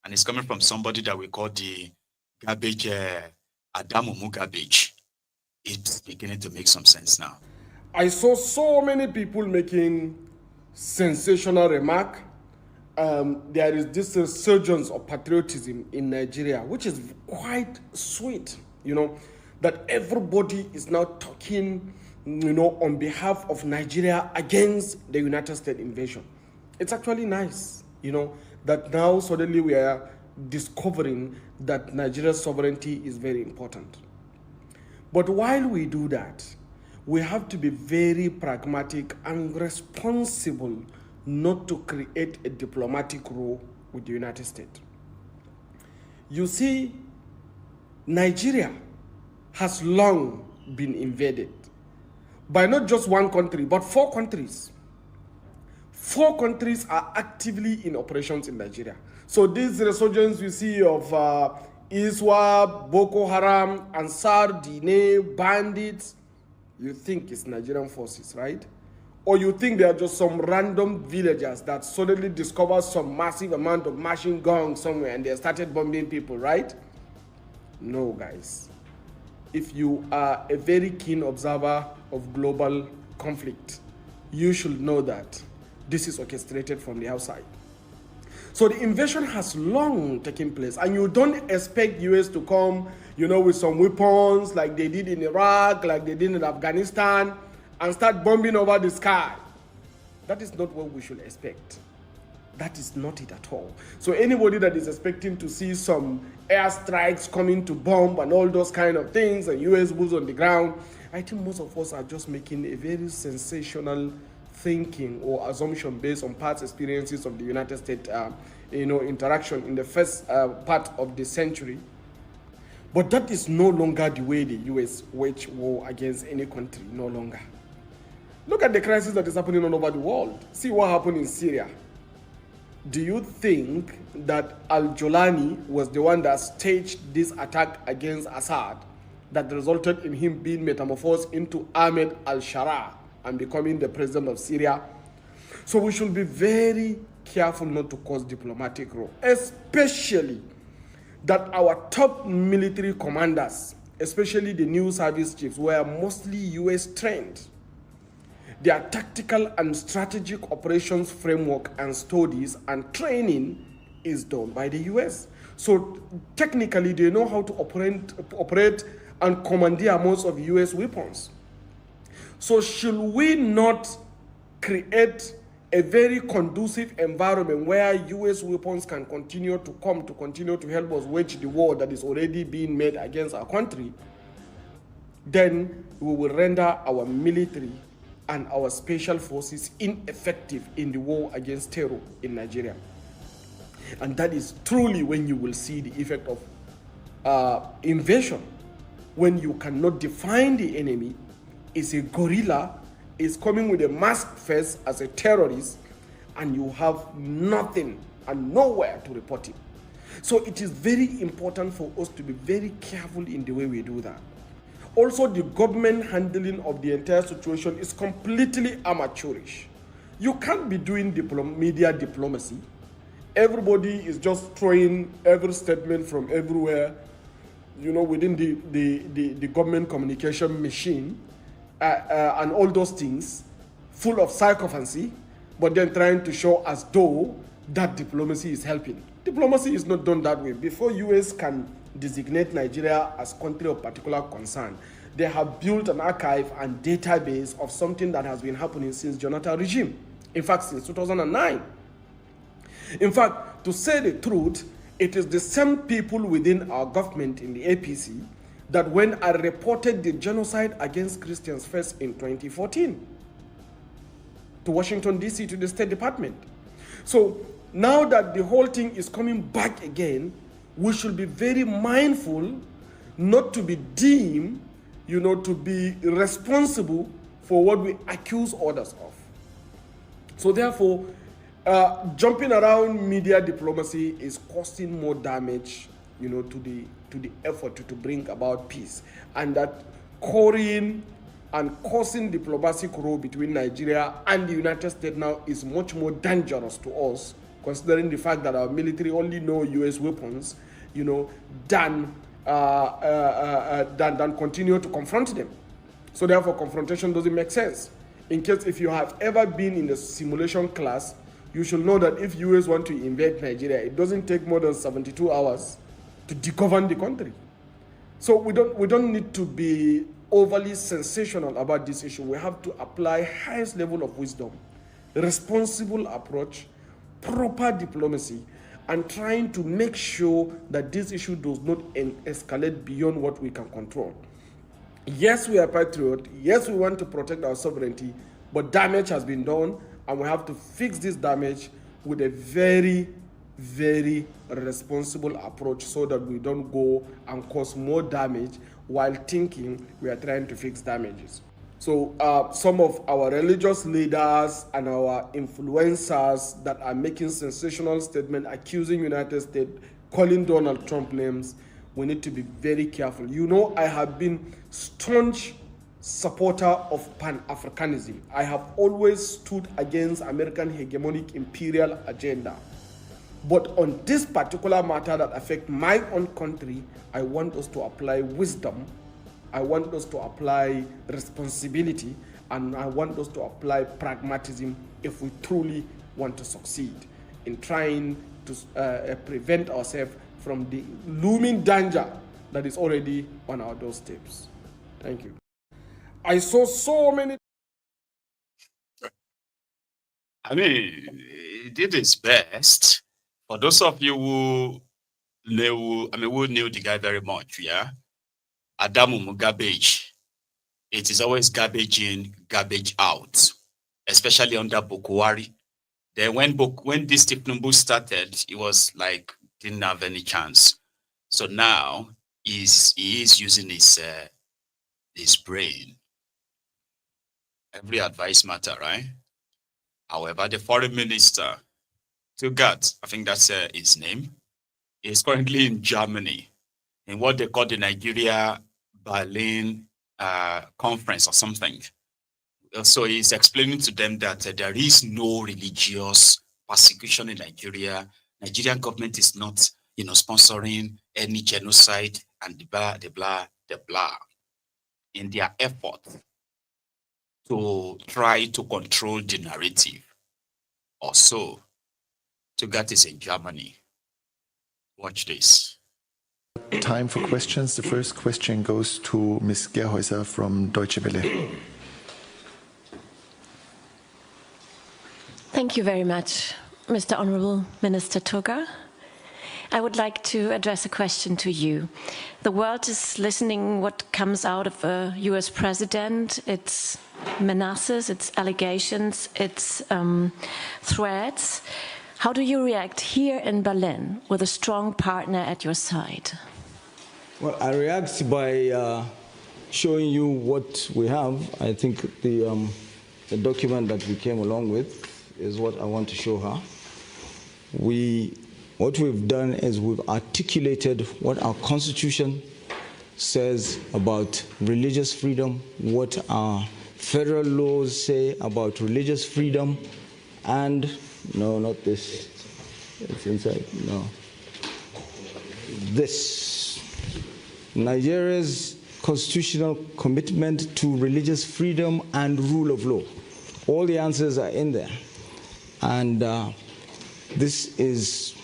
And it's coming from somebody that we call the garbage, Adamumu garbage. It's beginning to make some sense now. I saw so many people making sensational remark. There is this resurgence of patriotism in Nigeria, which is quite sweet, that everybody is now talking, on behalf of Nigeria against the United States invasion. It's actually nice, that now suddenly we are discovering that Nigeria's sovereignty is very important. But while we do that, we have to be very pragmatic and responsible not to create a diplomatic row with the United States. You see, Nigeria has long been invaded by not just one country, but 4 countries. 4 countries are actively in operations in Nigeria. So this resurgence we see of ISWAP, Boko Haram, Ansar, Dine, bandits, you think it's Nigerian forces, right? Or you think they are just some random villagers that suddenly discover some massive amount of machine guns somewhere and they started bombing people, right? No, guys. If you are a very keen observer of global conflict, you should know that this is orchestrated from the outside. So the invasion has long taken place, and you don't expect US to come, with some weapons like they did in Iraq, like they did in Afghanistan, and start bombing over the sky. That is not what we should expect. That is not it at all. So anybody that is expecting to see some airstrikes coming to bomb and all those kind of things, and US boots on the ground, I think most of us are just making a very sensational thinking or assumption based on past experiences of the United States, interaction in the first part of the century. But that is no longer the way the US wage war against any country, no longer. Look at the crisis that is happening all over the world. See what happened in Syria. Do you think that Al-Jolani was the one that staged this attack against Assad that resulted in him being metamorphosed into Ahmed al-Sharaa and becoming the president of Syria? So we should be very careful not to cause diplomatic row, especially that our top military commanders, especially the new service chiefs, were mostly US trained. Their tactical and strategic operations framework and studies and training is done by the US. So technically they know how to operate and commandeer amounts of US weapons. So should we not create a very conducive environment where US weapons can continue to come to continue to help us wage the war that is already being made against our country? Then we will render our military and our special forces ineffective in the war against terror in Nigeria. And that is truly when you will see the effect of invasion, when you cannot define the enemy. Is a guerrilla, is coming with a masked face as a terrorist, and you have nothing and nowhere to report him. So it is very important for us to be very careful in the way we do that. Also, the government handling of the entire situation is completely amateurish. You can't be doing media diplomacy. Everybody is just throwing every statement from everywhere, within the government communication machine, and all those things, full of sycophancy, but then trying to show as though that diplomacy is helping. Diplomacy is not done that way. Before US can designate Nigeria as country of particular concern, they have built an archive and database of something that has been happening since Jonathan regime. In fact, since 2009. In fact, to say the truth, it is the same people within our government in the APC that when I reported the genocide against Christians first in 2014 to Washington, D.C., to the State Department. So now that the whole thing is coming back again, we should be very mindful not to be deemed, to be responsible for what we accuse others of. So therefore, jumping around media diplomacy is causing more damage, to the effort to bring about peace, and that quarrying and causing diplomatic row between Nigeria and the United States now is much more dangerous to us, considering the fact that our military only know US weapons, than continue to confront them. So therefore, confrontation doesn't make sense. In case if you have ever been in the simulation class, you should know that if US want to invade Nigeria, it doesn't take more than 72 hours to degovern the country. So we don't need to be overly sensational about this issue. We have to apply highest level of wisdom, responsible approach, proper diplomacy, and trying to make sure that this issue does not escalate beyond what we can control. Yes, we are patriot. Yes, we want to protect our sovereignty, but damage has been done, and we have to fix this damage with a very, very responsible approach so that we don't go and cause more damage while thinking we are trying to fix damages. So some of our religious leaders and our influencers that are making sensational statements accusing United States, calling Donald Trump names, we need to be very careful. I have been staunch supporter of Pan-Africanism. I have always stood against American hegemonic imperial agenda. But on this particular matter that affects my own country, I want us to apply wisdom, I want us to apply responsibility, and I want us to apply pragmatism if we truly want to succeed in trying to prevent ourselves from the looming danger that is already on our doorsteps. Thank you. I saw so many. He did his best. For those of you who knew the guy very much, yeah? Adamu garbage. It is always garbage in, garbage out, especially under Bukwari. Then when this Tinubu started, it was like didn't have any chance. So now he is using his brain. Every advice matter, right? However, the foreign minister, Tugat, I think that's his name, is currently in Germany in what they call the Nigeria Berlin conference or something. So he's explaining to them that there is no religious persecution in Nigeria. Nigerian government is not, sponsoring any genocide and the blah. In their effort to try to control the narrative. Also, Tugat is in Germany. Watch this. Time for questions. The first question goes to Ms. Gerhäuser from Deutsche Welle. Thank you very much, Mr. Honorable Minister Toga. I would like to address a question to you. The world is listening what comes out of a US president, its menaces, its allegations, its threats. How do you react here in Berlin with a strong partner at your side? Well, I react by showing you what we have. I think the document that we came along with is what I want to show her. What we've done is we've articulated what our Constitution says about religious freedom, what our federal laws say about religious freedom, and no, not this. It's inside. No. This. Nigeria's constitutional commitment to religious freedom and rule of law. All the answers are in there. And this is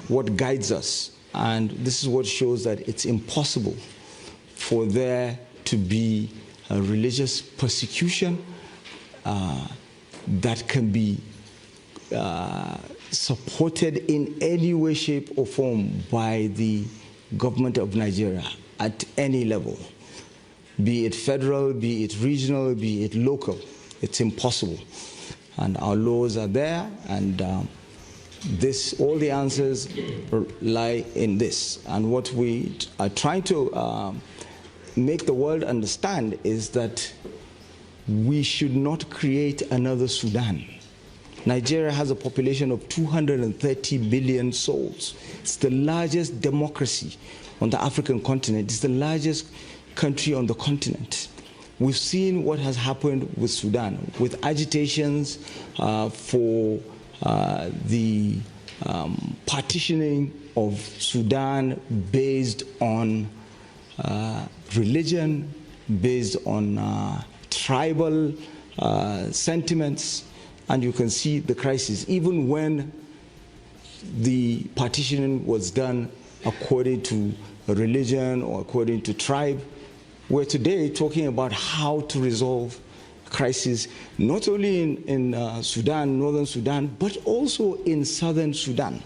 what guides us. And this is what shows that it's impossible for there to be a religious persecution that can be supported in any way, shape, or form by the government of Nigeria at any level, be it federal, be it regional, be it local. It's impossible. And our laws are there, and all the answers lie in this. And what we are trying to make the world understand is that we should not create another Sudan. Nigeria has a population of 230 million souls. It's the largest democracy on the African continent. It's the largest country on the continent. We've seen what has happened with Sudan, with agitations for the partitioning of Sudan based on religion, based on tribal sentiments. And you can see the crisis, even when the partitioning was done according to religion or according to tribe. We're today talking about how to resolve crisis, not only in Sudan, northern Sudan, but also in southern Sudan.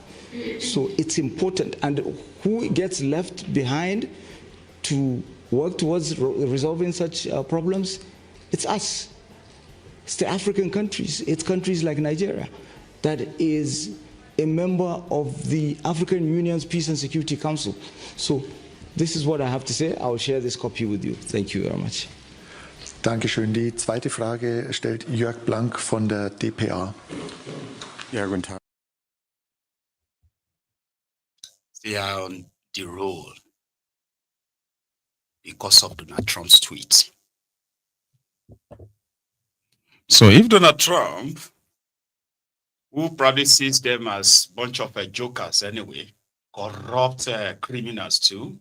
So it's important. And who gets left behind to work towards resolving such problems? It's us. It's the African countries. It's countries like Nigeria that is a member of the African Union's Peace and Security Council. So this is what I have to say. I will share this copy with you. Thank you very much. Dankeschön. Die zweite Frage stellt Jörg Blank von der dpa. Ja, guten Tag. They are on the roll because of Donald Trump's tweets. So if Donald Trump, who probably sees them as a bunch of jokers anyway, corrupt criminals too,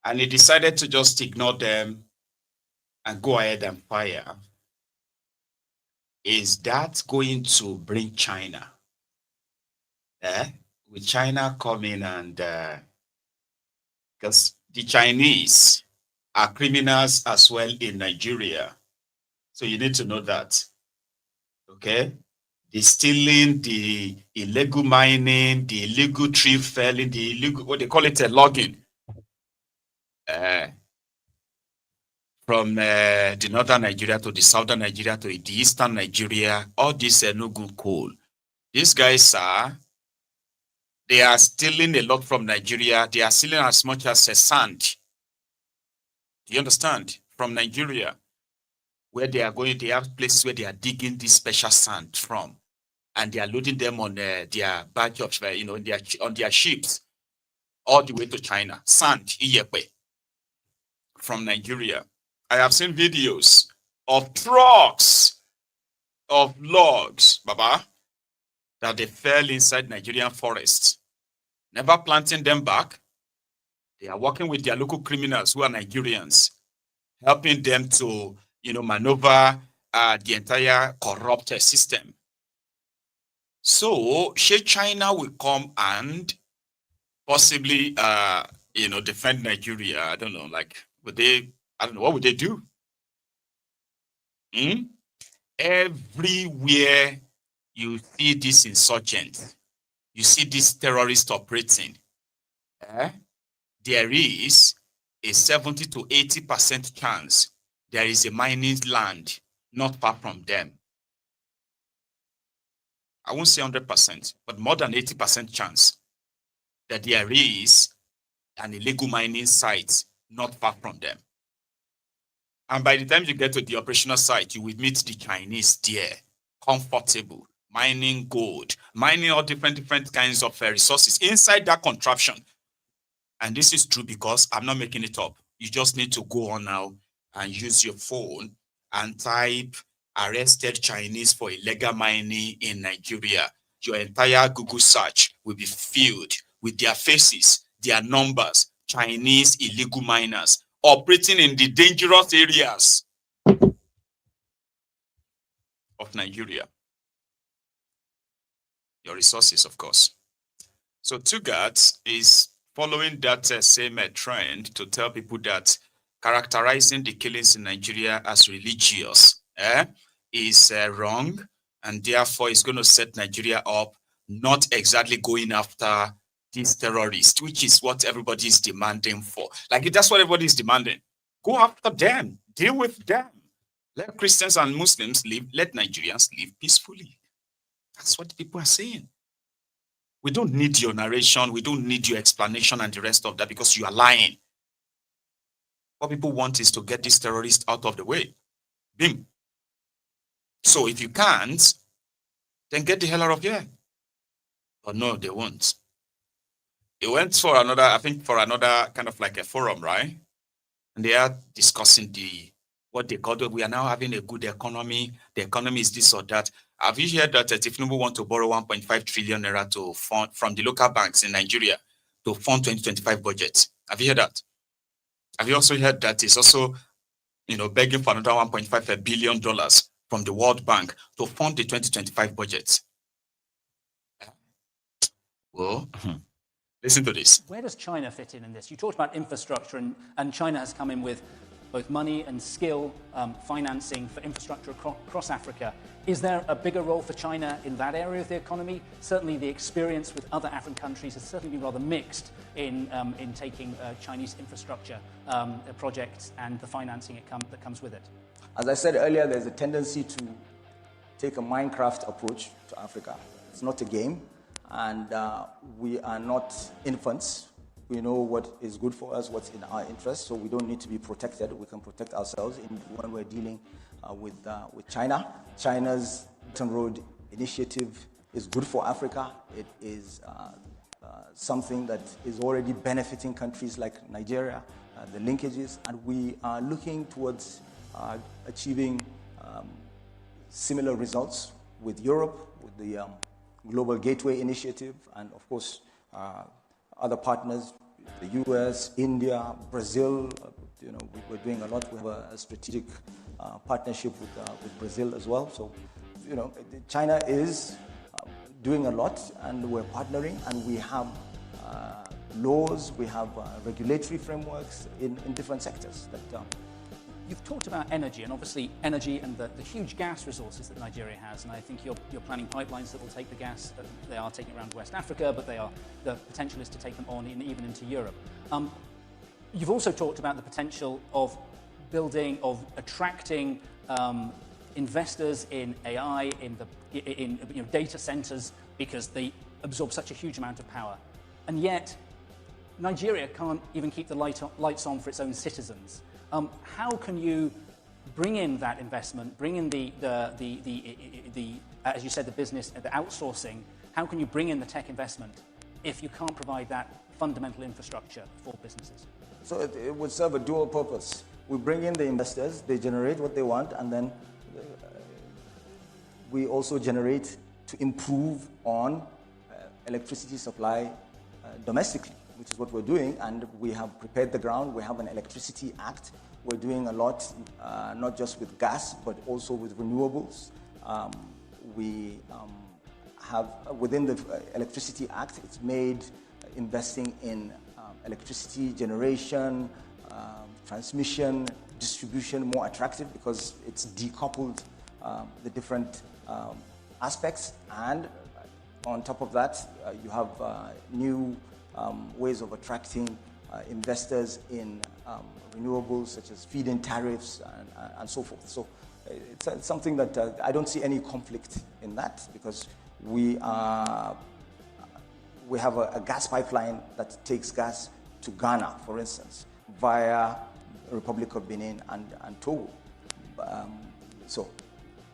and he decided to just ignore them and go ahead and fire, is that going to bring China? Will China come in and, because the Chinese are criminals as well in Nigeria. So you need to know that, okay? The stealing, the illegal mining, the illegal tree felling, the illegal, what they call it, logging. From the northern Nigeria to the southern Nigeria to the eastern Nigeria, all this no good coal. These guys they are stealing a lot from Nigeria. They are stealing as much as sand. Do you understand? From Nigeria, where they are going, they have places where they are digging this special sand from, and they are loading them on their batch of, on their ships, all the way to China. Sand, Iyepe, from Nigeria. I have seen videos of trucks of logs, Baba, that they fell inside Nigerian forests, never planting them back. They are working with their local criminals who are Nigerians, helping them to, maneuver the entire corrupt system. So, China will come and possibly, defend Nigeria. I don't know. Like, would they? I don't know. What would they do? Everywhere you see this insurgent, you see this terrorist operating, there is a 70 to 80% chance there is a mining land not far from them. I won't say 100%, but more than 80% chance that there is an illegal mining site not far from them. And by the time you get to the operational site, you will meet the Chinese there, comfortable, mining gold, mining all different kinds of resources inside that contraption. And this is true because I'm not making it up. You just need to go on now and use your phone and type arrested Chinese for illegal mining in Nigeria. Your entire Google search will be filled with their faces, their numbers, Chinese illegal miners operating in the dangerous areas of Nigeria. Your resources, of course. So Tugart is following that same trend to tell people that characterizing the killings in Nigeria as religious is wrong, and therefore it's going to set Nigeria up not exactly going after these terrorists, which is what everybody is demanding for. Like, that's what everybody is demanding. Go after them. Deal with them. Let Christians and Muslims live. Let Nigerians live peacefully. That's what the people are saying. We don't need your narration. We don't need your explanation and the rest of that because you are lying. What people want is to get these terrorists out of the way. Bim. So if you can't, then get the hell out of here. But no, they won't. They went for another, I think for another kind of like a forum, right? And they are discussing what they call it. We are now having a good economy. The economy is this or that. Have you heard that Tinubu want to borrow 1.5 trillion naira to fund from the local banks in Nigeria to fund 2025 budget? Have you heard that? Have you also heard that he's also, begging for another $1.5 billion from the World Bank to fund the 2025 budget? Well, listen to this. Where does China fit in this? You talked about infrastructure, and China has come in with both money and skill, financing for infrastructure across Africa. Is there a bigger role for China in that area of the economy? Certainly the experience with other African countries has certainly been rather mixed in taking Chinese infrastructure projects and the financing that comes with it. As I said earlier, there's a tendency to take a Minecraft approach to Africa. It's not a game, and we are not infants. We know what is good for us, what's in our interest, so we don't need to be protected. We can protect ourselves when we're dealing with China. China's Belt and Road Initiative is good for Africa. It is something that is already benefiting countries like Nigeria, the linkages, and we are looking towards achieving similar results with Europe, with the Global Gateway Initiative, and of course other partners, the US, India, Brazil. We're doing a lot. We have a strategic partnership with Brazil as well. So, China is doing a lot, and we're partnering, and we have laws, we have regulatory frameworks in different sectors. You've talked about energy, and obviously energy and the huge gas resources that Nigeria has, and I think you're planning pipelines that will take the gas. They are taking it around West Africa, but the potential is to take them on even into Europe. You've also talked about the potential of attracting investors in AI, in data centers, because they absorb such a huge amount of power, and yet Nigeria can't even keep the lights on for its own citizens. How can you bring in that investment, bring in the as you said, the business, the outsourcing? How can you bring in the tech investment if you can't provide that fundamental infrastructure for businesses? So it would serve a dual purpose. We bring in the investors, they generate what they want, and then we also generate to improve on electricity supply domestically, which is what we're doing, and we have prepared the ground. We have an electricity act. We're doing a lot, not just with gas, but also with renewables. We have, within the electricity act, it's made investing in electricity generation, transmission, distribution more attractive because it's decoupled the different aspects. And on top of that, you have new ways of attracting investors in renewables, such as feed-in tariffs and so forth. So it's something that I don't see any conflict in that, because we have a gas pipeline that takes gas to Ghana, for instance, via the Republic of Benin and Togo. So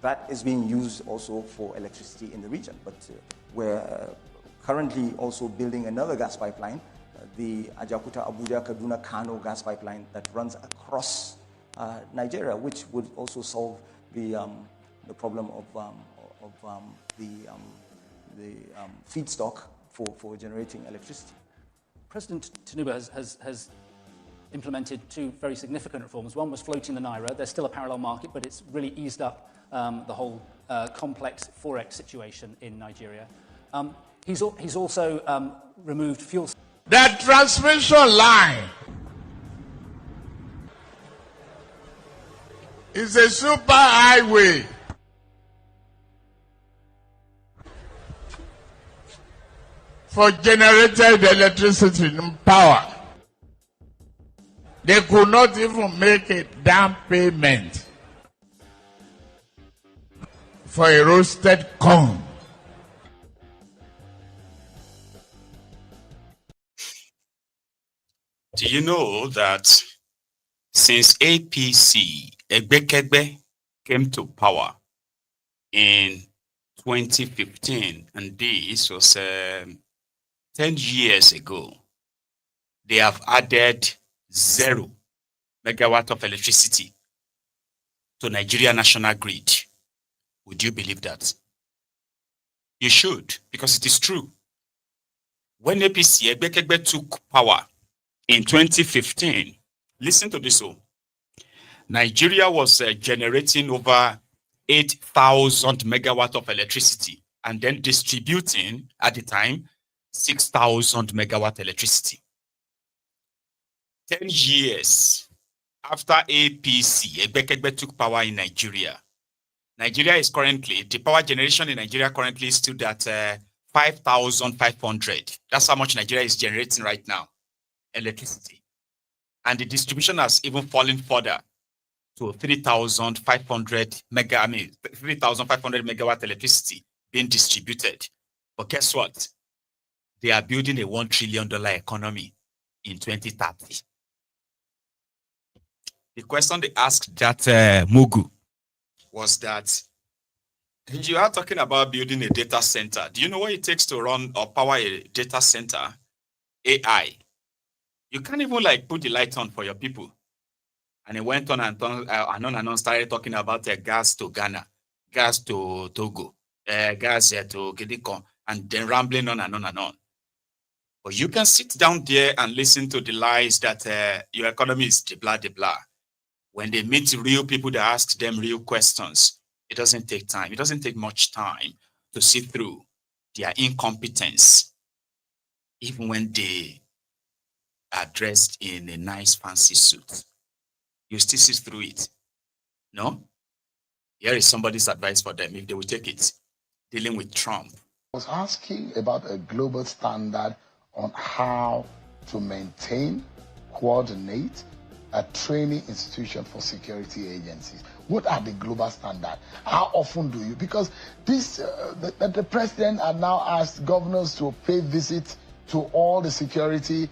that is being used also for electricity in the region. But we're currently also building another gas pipeline, the Ajakuta Abuja Kaduna Kano gas pipeline that runs across Nigeria, which would also solve the problem of the feedstock for generating electricity. President Tinubu has implemented two very significant reforms. One was floating the Naira. There's still a parallel market, but it's really eased up the whole complex forex situation in Nigeria. He's also removed fuel. The transmission line is a super highway. For generated electricity and power. They could not even make a down payment for a roasted corn. Do you know that since APC, Egbekegbe, came to power in 2015, and this was 10 years ago, they have added 0 megawatt of electricity to Nigeria national grid? Would you believe that? You should, because it is true. When APC Egbekegbe took power in 2015, listen to this. Nigeria was generating over 8,000 megawatt of electricity and then distributing at the time 6,000 megawatt electricity. 10 years after APC, Egbekegbe took power in Nigeria, Nigeria is currently, the power generation in Nigeria currently stood at 5,500. That's how much Nigeria is generating right now, electricity. And the distribution has even fallen further to 3,500 megawatt electricity being distributed. But guess what? They are building a $1 trillion economy in 2030. The question they asked that Mugu was that you are talking about building a data center. Do you know what it takes to run or power a data center? AI. You can't even like put the light on for your people. And he went on and on, started talking about gas to Ghana, gas to Togo, gas to Gidikon, and then rambling on and on and on. But you can sit down there and listen to the lies that your economy is blah, blah. When they meet real people that ask them real questions, it doesn't take time. It doesn't take much time to see through their incompetence, even when they are dressed in a nice fancy suit. You still see through it. No? Here is somebody's advice for them if they will take it, dealing with Trump. I was asking about a global standard on how to maintain, coordinate a training institution for security agencies. What are the global standards? How often do you? Because this, the president had now asked governors to pay visits to all the security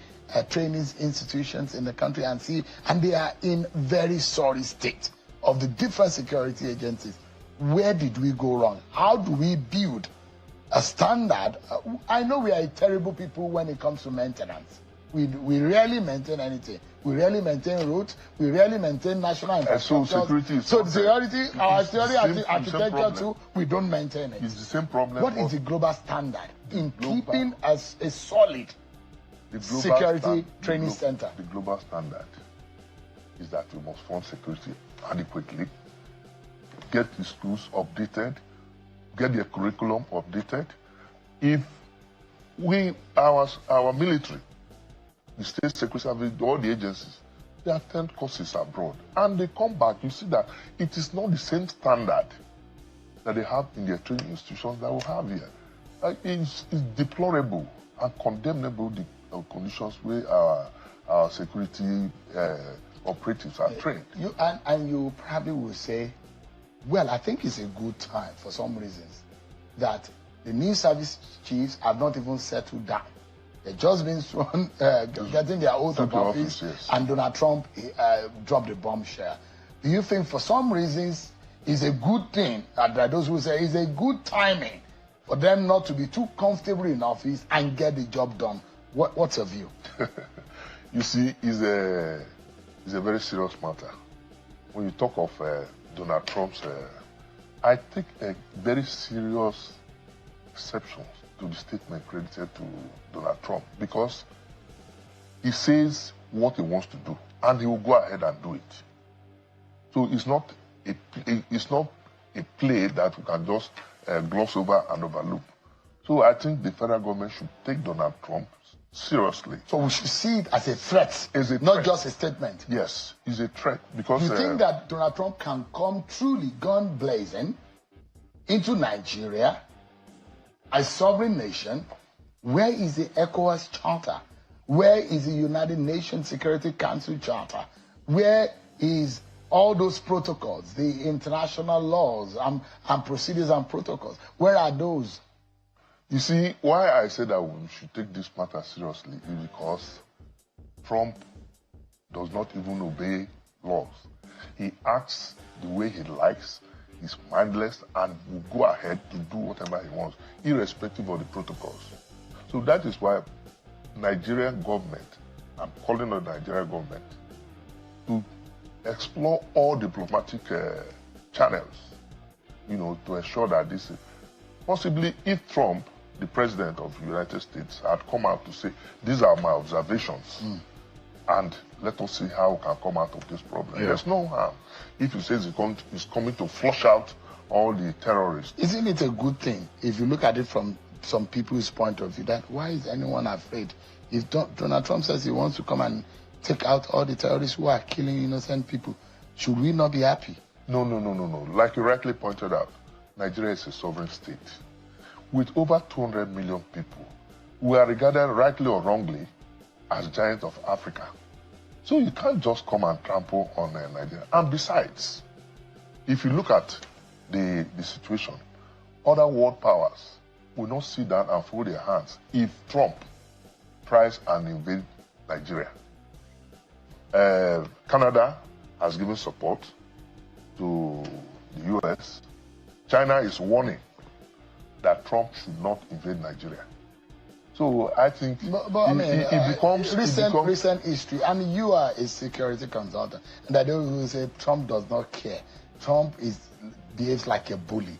training institutions in the country and see, and they are in very sorry state of the different security agencies. Where did we go wrong? How do we build a standard? I know we are terrible people when it comes to maintenance. We rarely maintain anything. We rarely maintain roads. We rarely maintain national infrastructure. So security is our security architecture too, we don't maintain it. It's the same problem. What is the global standard in keeping as a solid security training center? The global standard is that we must fund security adequately, get the schools updated, get their curriculum updated. If our military, the state security service, all the agencies, they attend courses abroad. And they come back, you see that it is not the same standard that they have in their training institutions that we have here. It's deplorable and condemnable, the conditions where our security operatives are trained. And you probably will say, well, I think it's a good time for some reasons that the new service chiefs have not even settled down. They've just been sworn, getting their oath of office, yes. And Donald Trump dropped the bombshell. Do you think for some reasons it's a good thing, that those who say it's a good timing for them not to be too comfortable in office and get the job done? What's your view? You see, it's a very serious matter. When you talk of Donald Trump's, I take a very serious exception to the statement credited to Donald Trump, because he says what he wants to do and he will go ahead and do it. So it's not a play that we can just gloss over and overlook. So I think the federal government should take Donald Trump seriously. So we should see it as a threat, not just a statement. Yes, it's a threat, because you think that Donald Trump can come truly gun blazing into Nigeria, a sovereign nation? Where is the ECOWAS Charter? Where is the United Nations Security Council Charter? Where is all those protocols, the international laws and procedures and protocols? Where are those? You see, why I say that we should take this matter seriously is because Trump does not even obey laws. He acts the way he likes. He's mindless and will go ahead to do whatever he wants, irrespective of the protocols. So that is why Nigerian government, I'm calling on the Nigerian government, to explore all diplomatic channels, to ensure that this is possibly, if Trump, the president of the United States, had come out to say, these are my observations, and let us see how we can come out of this problem. Yeah. There's no harm if he says he's coming to flush out all the terrorists. Isn't it a good thing, if you look at it from some people's point of view, that why is anyone afraid? If Donald Trump says he wants to come and take out all the terrorists who are killing innocent people, should we not be happy? No. Like you rightly pointed out, Nigeria is a sovereign state. With over 200 million people, we are regarded, rightly or wrongly, as giants of Africa. So you can't just come and trample on Nigeria. And besides, if you look at the situation, other world powers will not sit down and fold their hands if Trump tries and invade Nigeria. Canada has given support to the US. China is warning that Trump should not invade Nigeria. So I think it becomes recent history. I mean, you are a security consultant, and I don't say Trump does not care. Trump behaves like a bully.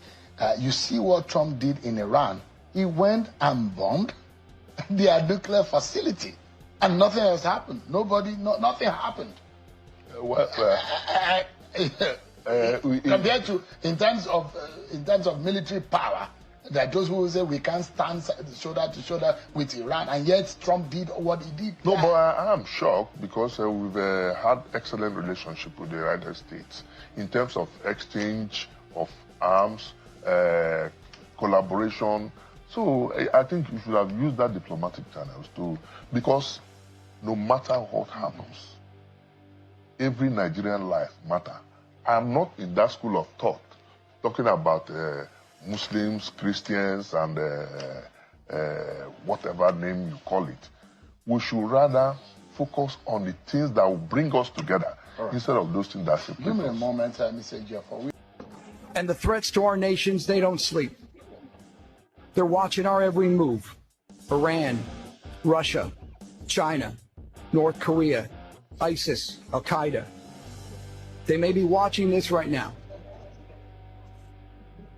You see what Trump did in Iran. He went and bombed their nuclear facility, and nothing else happened. Nothing happened. Compared to in terms of military power, that those who say we can't stand shoulder to shoulder with Iran, and yet Trump did what he did. No, but I am shocked because we've had excellent relationship with the United States in terms of exchange of arms, collaboration. So I think you should have used that diplomatic channels because no matter what happens, every Nigerian life matters. I'm not in that school of thought talking about Muslims, Christians, and whatever name you call it. We should rather focus on the things that will bring us together instead of those things that separate us. Give me a moment, Mr. Jeffrey. And the threats to our nations, they don't sleep. They're watching our every move. Iran, Russia, China, North Korea, ISIS, Al-Qaeda. They may be watching this right now.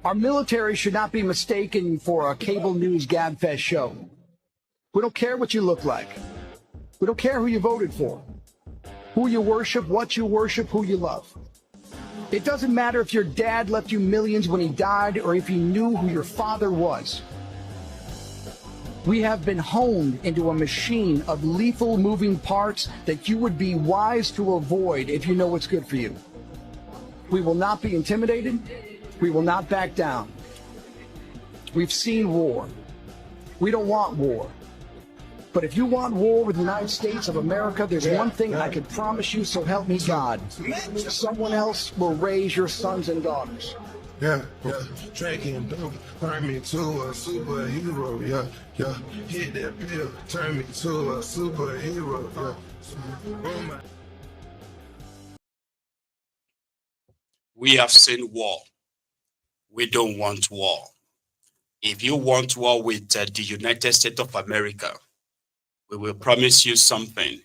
Our military should not be mistaken for a cable news gabfest show. We don't care what you look like. We don't care who you voted for, who you worship, what you worship, who you love. It doesn't matter if your dad left you millions when he died or if you knew who your father was. We have been honed into a machine of lethal moving parts that you would be wise to avoid if you know what's good for you. We will not be intimidated. We will not back down. We've seen war. We don't want war. But if you want war with the United States of America, there's one thing I can promise you, so help me God. Someone else will raise your sons and daughters. Yeah. Tracking dope, turn me to a superhero. Yeah. Hit that pill, turn me to a superhero. Yeah. We have seen war. We don't want war. If you want war with the United States of America, we will promise you something.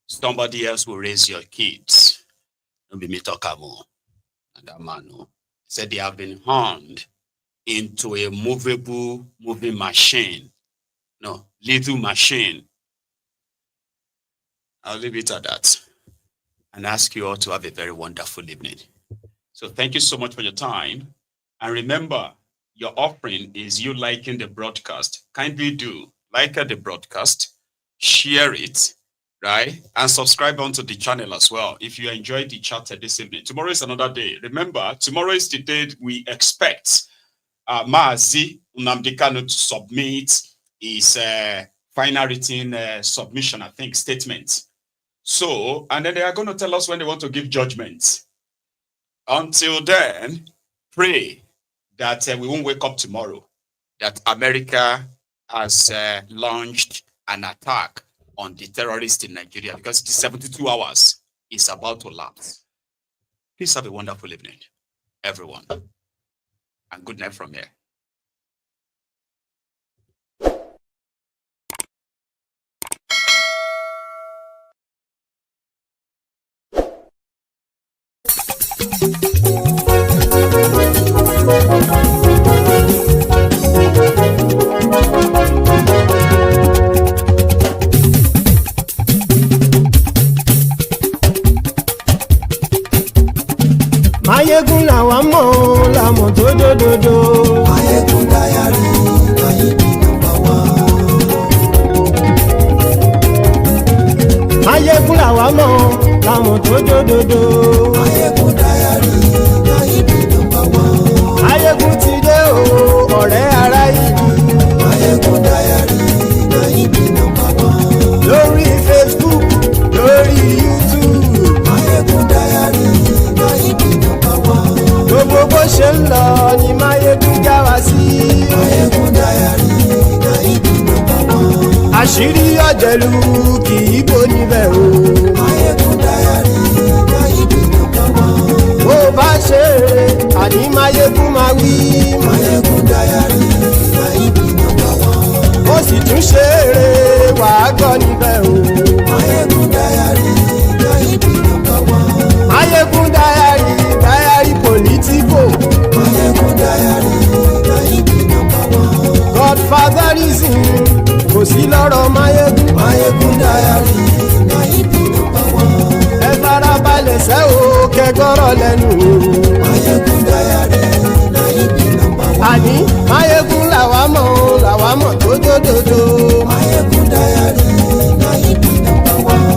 Somebody else will raise your kids. Don't be me talk about. And that man said they have been honed into a moving machine. No, little machine. I'll leave it at that and ask you all to have a very wonderful evening. So thank you so much for your time. And remember, your offering is you liking the broadcast. Kindly do like the broadcast, share it, right? And subscribe onto the channel as well if you enjoyed the chat this evening. Tomorrow is another day. Remember, tomorrow is the day we expect Maazi Nnamdi Kanu to submit his final written submission, I think, statement. So, and then they are going to tell us when they want to give judgment. Until then, pray that we won't wake up tomorrow, that America has launched an attack on the terrorists in Nigeria, because the 72 hours is about to lapse. Please have a wonderful evening, everyone. And good night from here. Mayegun làwa mọ̀ làmọ̀ tó dòdòdò. Mayegun dayari Mayebi number one. Mayegun làwa mọ̀ làmọ̀ tó dòdòdò. Mayegun dayari Mayebi number one. Mayegun ti dé o ọ̀rẹ́ ara ìlú. Mayegun dayari Mayebi number one. Lórí Facebook, lórí YouTube. Mayegun dayari Mayebi number one. Gbogbo bó ṣe ń lọ ni Mayegun já wa sí. Mayegun dayari Mayebi number one. Àṣírí ọ̀jẹ̀lú kì í bò níbẹ̀ o. Mayegun dayari Mayebi number one. Bó bá ṣe eré àní Mayegun máa wí. Mayegun dayari Mayebi number one. Ó sì tún ṣe eré wàá gbọ́ níbẹ̀ o. Mayegun dayari Mayebi number one. Mayegun dayari politico. Mayegun dayari Mayebi number one. Godfatherism kò sí lọ́rọ̀ Mayegun. Mayegun dayari Mayebi number one. Ẹ farabalẹ̀ sẹ́ o kẹgbọ́rọ̀ lẹ́nu o. Mayegun dayari Mayebi number one. Àní Mayegun làwa mọ̀ tó dòdòdò. Mayegun dayari Mayebi number one.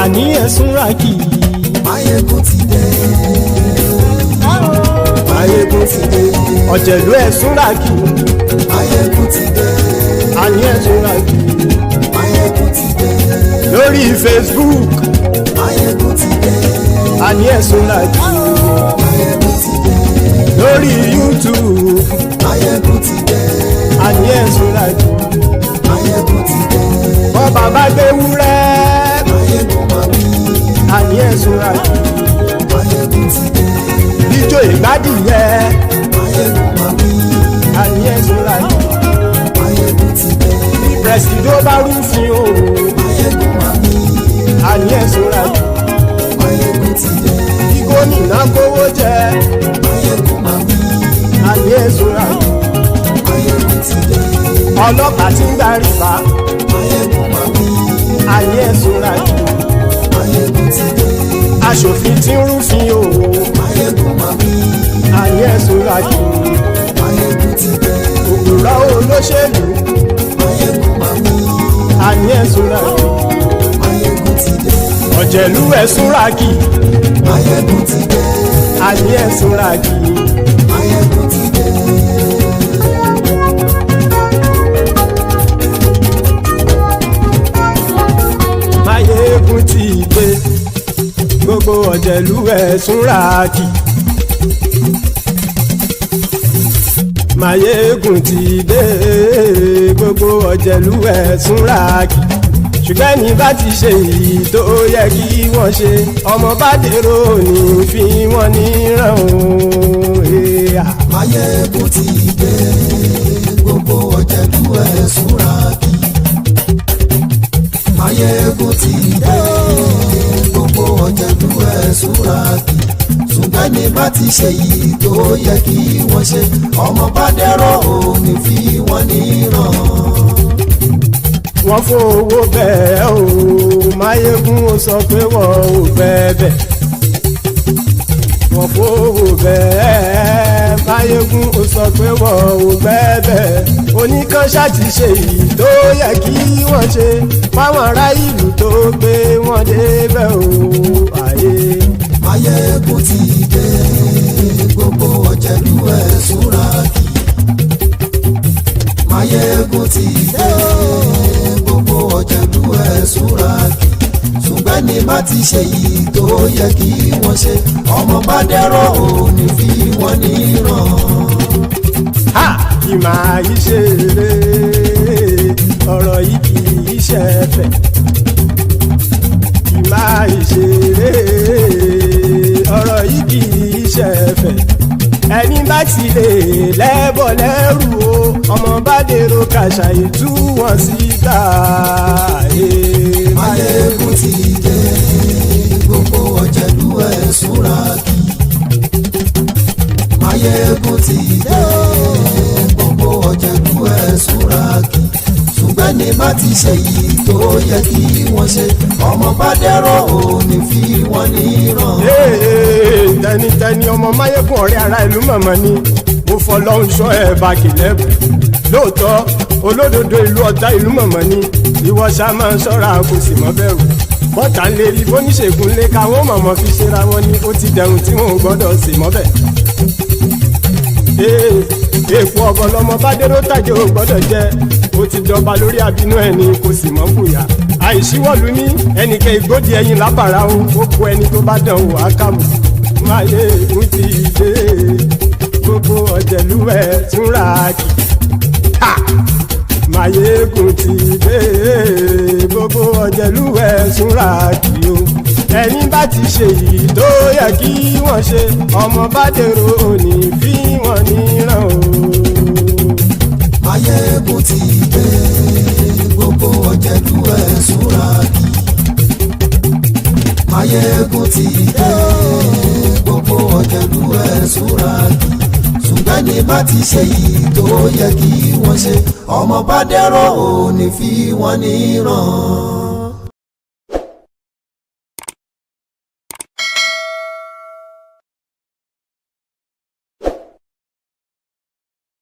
Àní ẹ̀sùn ràkì. Mayegun ti dé. Mayegun ti dé. Ọ̀jẹ̀lú ẹ̀sùn ràkì. Mayegun ti dé. Àní ẹ̀sùn ràkì. Mayegun ti dé. Lórí Facebook. Mayegun ti dé. Àní ẹ̀sùn ràkì. Mayegun ti dé. Lórí YouTube. Mayegun ti dé. Àní ẹ̀sùn ràkì. Mayegun ti dé. Bọ́ bàbá gbé wúrẹ́. Mayegun máa wí. Àní ẹ̀sùn ràkì. Mayegun ti dé. Ijó ìgbádìyẹ. Mayegun máa wí. Àní ẹ̀sùn ràkì. Mayegun ti dé. Pẹ̀sìdó bá rúfin o. Mayegun máa wí. Àní ẹ̀sùn ràkì. Mayegun ti dé. Kí gómìnà kówó jẹ. Mayegun máa wí. Àní ẹ̀sùn ràkì. Mayegun ti dé. Ọlọ́pàá ti ń darí bá. Mayegun máa wí. Àní ẹ̀sùn ràkì. Mayegun ti dé. aṣòfin tí ń rúfin o. Máyégún mami. àní ẹ̀sùn làkì. Máyégún ti dé. òpùrọ́ olóṣèlú. Máyégún mami. àní ẹ̀sùn làkì. Máyégún ti dé. ọ̀jẹ̀lú ẹ̀sùn làkì. Máyégún ti dé. àní ẹ̀sùn làkì. Máyégún ti dé. Máyégún ti dé. gbogbo ọ̀jẹ̀lú ẹ̀sùn làkì. Máyégún ti dé. gbogbo ọ̀jẹ̀lú ẹ̀sùn làkì. ṣùgbọ́n ní bá ti ṣe èyí tó yẹ kí wọ́n ṣe ọmọ bá dèrò ní fi wọ́n níran o. Máyégún ti dé. gbogbo ọ̀jẹ̀lú ẹ̀sùn làkì. Máyégún ti dé. gbogbo ọ̀jẹ̀lú ẹ̀sùn làkì. ṣùgbọ́n ní bá ti ṣe èyí tó yẹ kí wọ́n ṣe ọmọ bá dèrò ní fi wọ́n níran. wọ́n fowó bẹ́ẹ̀ o Máyégún ó sọ pé wọ́n ò bẹ́ẹ̀ wọ́n fowó bẹ́ẹ̀ Máyégún ó sọ pé wọ́n ò bẹ́ẹ̀ oníkan ṣáàtì ṣe èyí tó yẹ kí wọ́n ṣe fáwọn ará ìlú tó gbé wọn débẹ̀ o àyè. Máyégún ti dé. gbogbo ọ̀jẹ̀lú ẹ̀sùn làkì. Máyégún ti dé. gbogbo ọ̀jẹ̀lú ẹ̀sùn làkì. ṣùgbọ́n ní bá ti ṣe yìí tó yẹ kí wọ́n ṣe ọmọ bá dẹ́rọ̀ òní fi wọ́n níran. kì máa yí ṣe eré ọ̀rọ̀ yìí kì í ṣe ẹ̀fẹ̀. kì máa yí ṣe eré ọ̀rọ̀ yìí kì í ṣe ẹ̀fẹ̀. ẹni bá ti lè lẹ́bọ̀ lẹ́rù o ọmọ bá dèrò kàṣàyè tú wọn síta. Máyégún ti dé. gbogbo ọ̀jẹ̀lú ẹ̀sùn làkì. Máyégún ti dé. gbogbo ọ̀jẹ̀lú ẹ̀sùn làkì. ṣùgbọ́n ní bá ti ṣe yìí tó yẹ kí wọ́n ṣe ọmọ bá dẹ́rọ̀ òní fi wọ́n níran. tẹnitẹni ọmọ Máyégún ọ̀rẹ́ ara ìlú mọ̀mọ́ ni mo fọlọ́hún sọ ẹ̀ bá kìlẹ́bù lóòótọ́ olódodo ìlú ọ̀tá ìlú mọ̀mọ́ ni ìwọ ṣá máa ń ṣọ́ra kò sì mọ́ bẹ̀rù bọ́tà ń lè rí bóníṣègùn lé káwọn mọ̀mọ́ fi ṣera wọn ni ó ti dẹrùn tí wọn ò gbọ́dọ̀ sì mọ́ bẹ̀. èèpo ọ̀gọ̀ lọmọ bá dérò tàjẹ́ ò gbọ́dọ̀ jẹ́ ó ti jọba lórí àbínú ẹni kò sì mọ́ bùyà àìsíwọ́lu ní ẹnìkẹ́ ìgbódì ẹyin lábàrá o ó kó ẹni tó bá dán wò á kàmù. Máyégún ti dé. gbogbo ọ̀jẹ̀lú ẹ̀sùn làkì. Máyégún ti dé. gbogbo ọ̀jẹ̀lú ẹ̀sùn làkì o. ẹni bá ti ṣe yìí tó yẹ kí wọ́n ṣe ọmọ bá dèrò òní fi wọ́n níran o. Máyégún ti dé. gbogbo ọ̀jẹ̀lú ẹ̀sùn làkì. Máyégún ti dé. gbogbo ọ̀jẹ̀lú ẹ̀sùn làkì. ṣùgbọ́n ní bá ti ṣe yìí tó yẹ kí wọ́n ṣe ọmọ bá dẹ́rọ̀ òní fi wọ́n níran.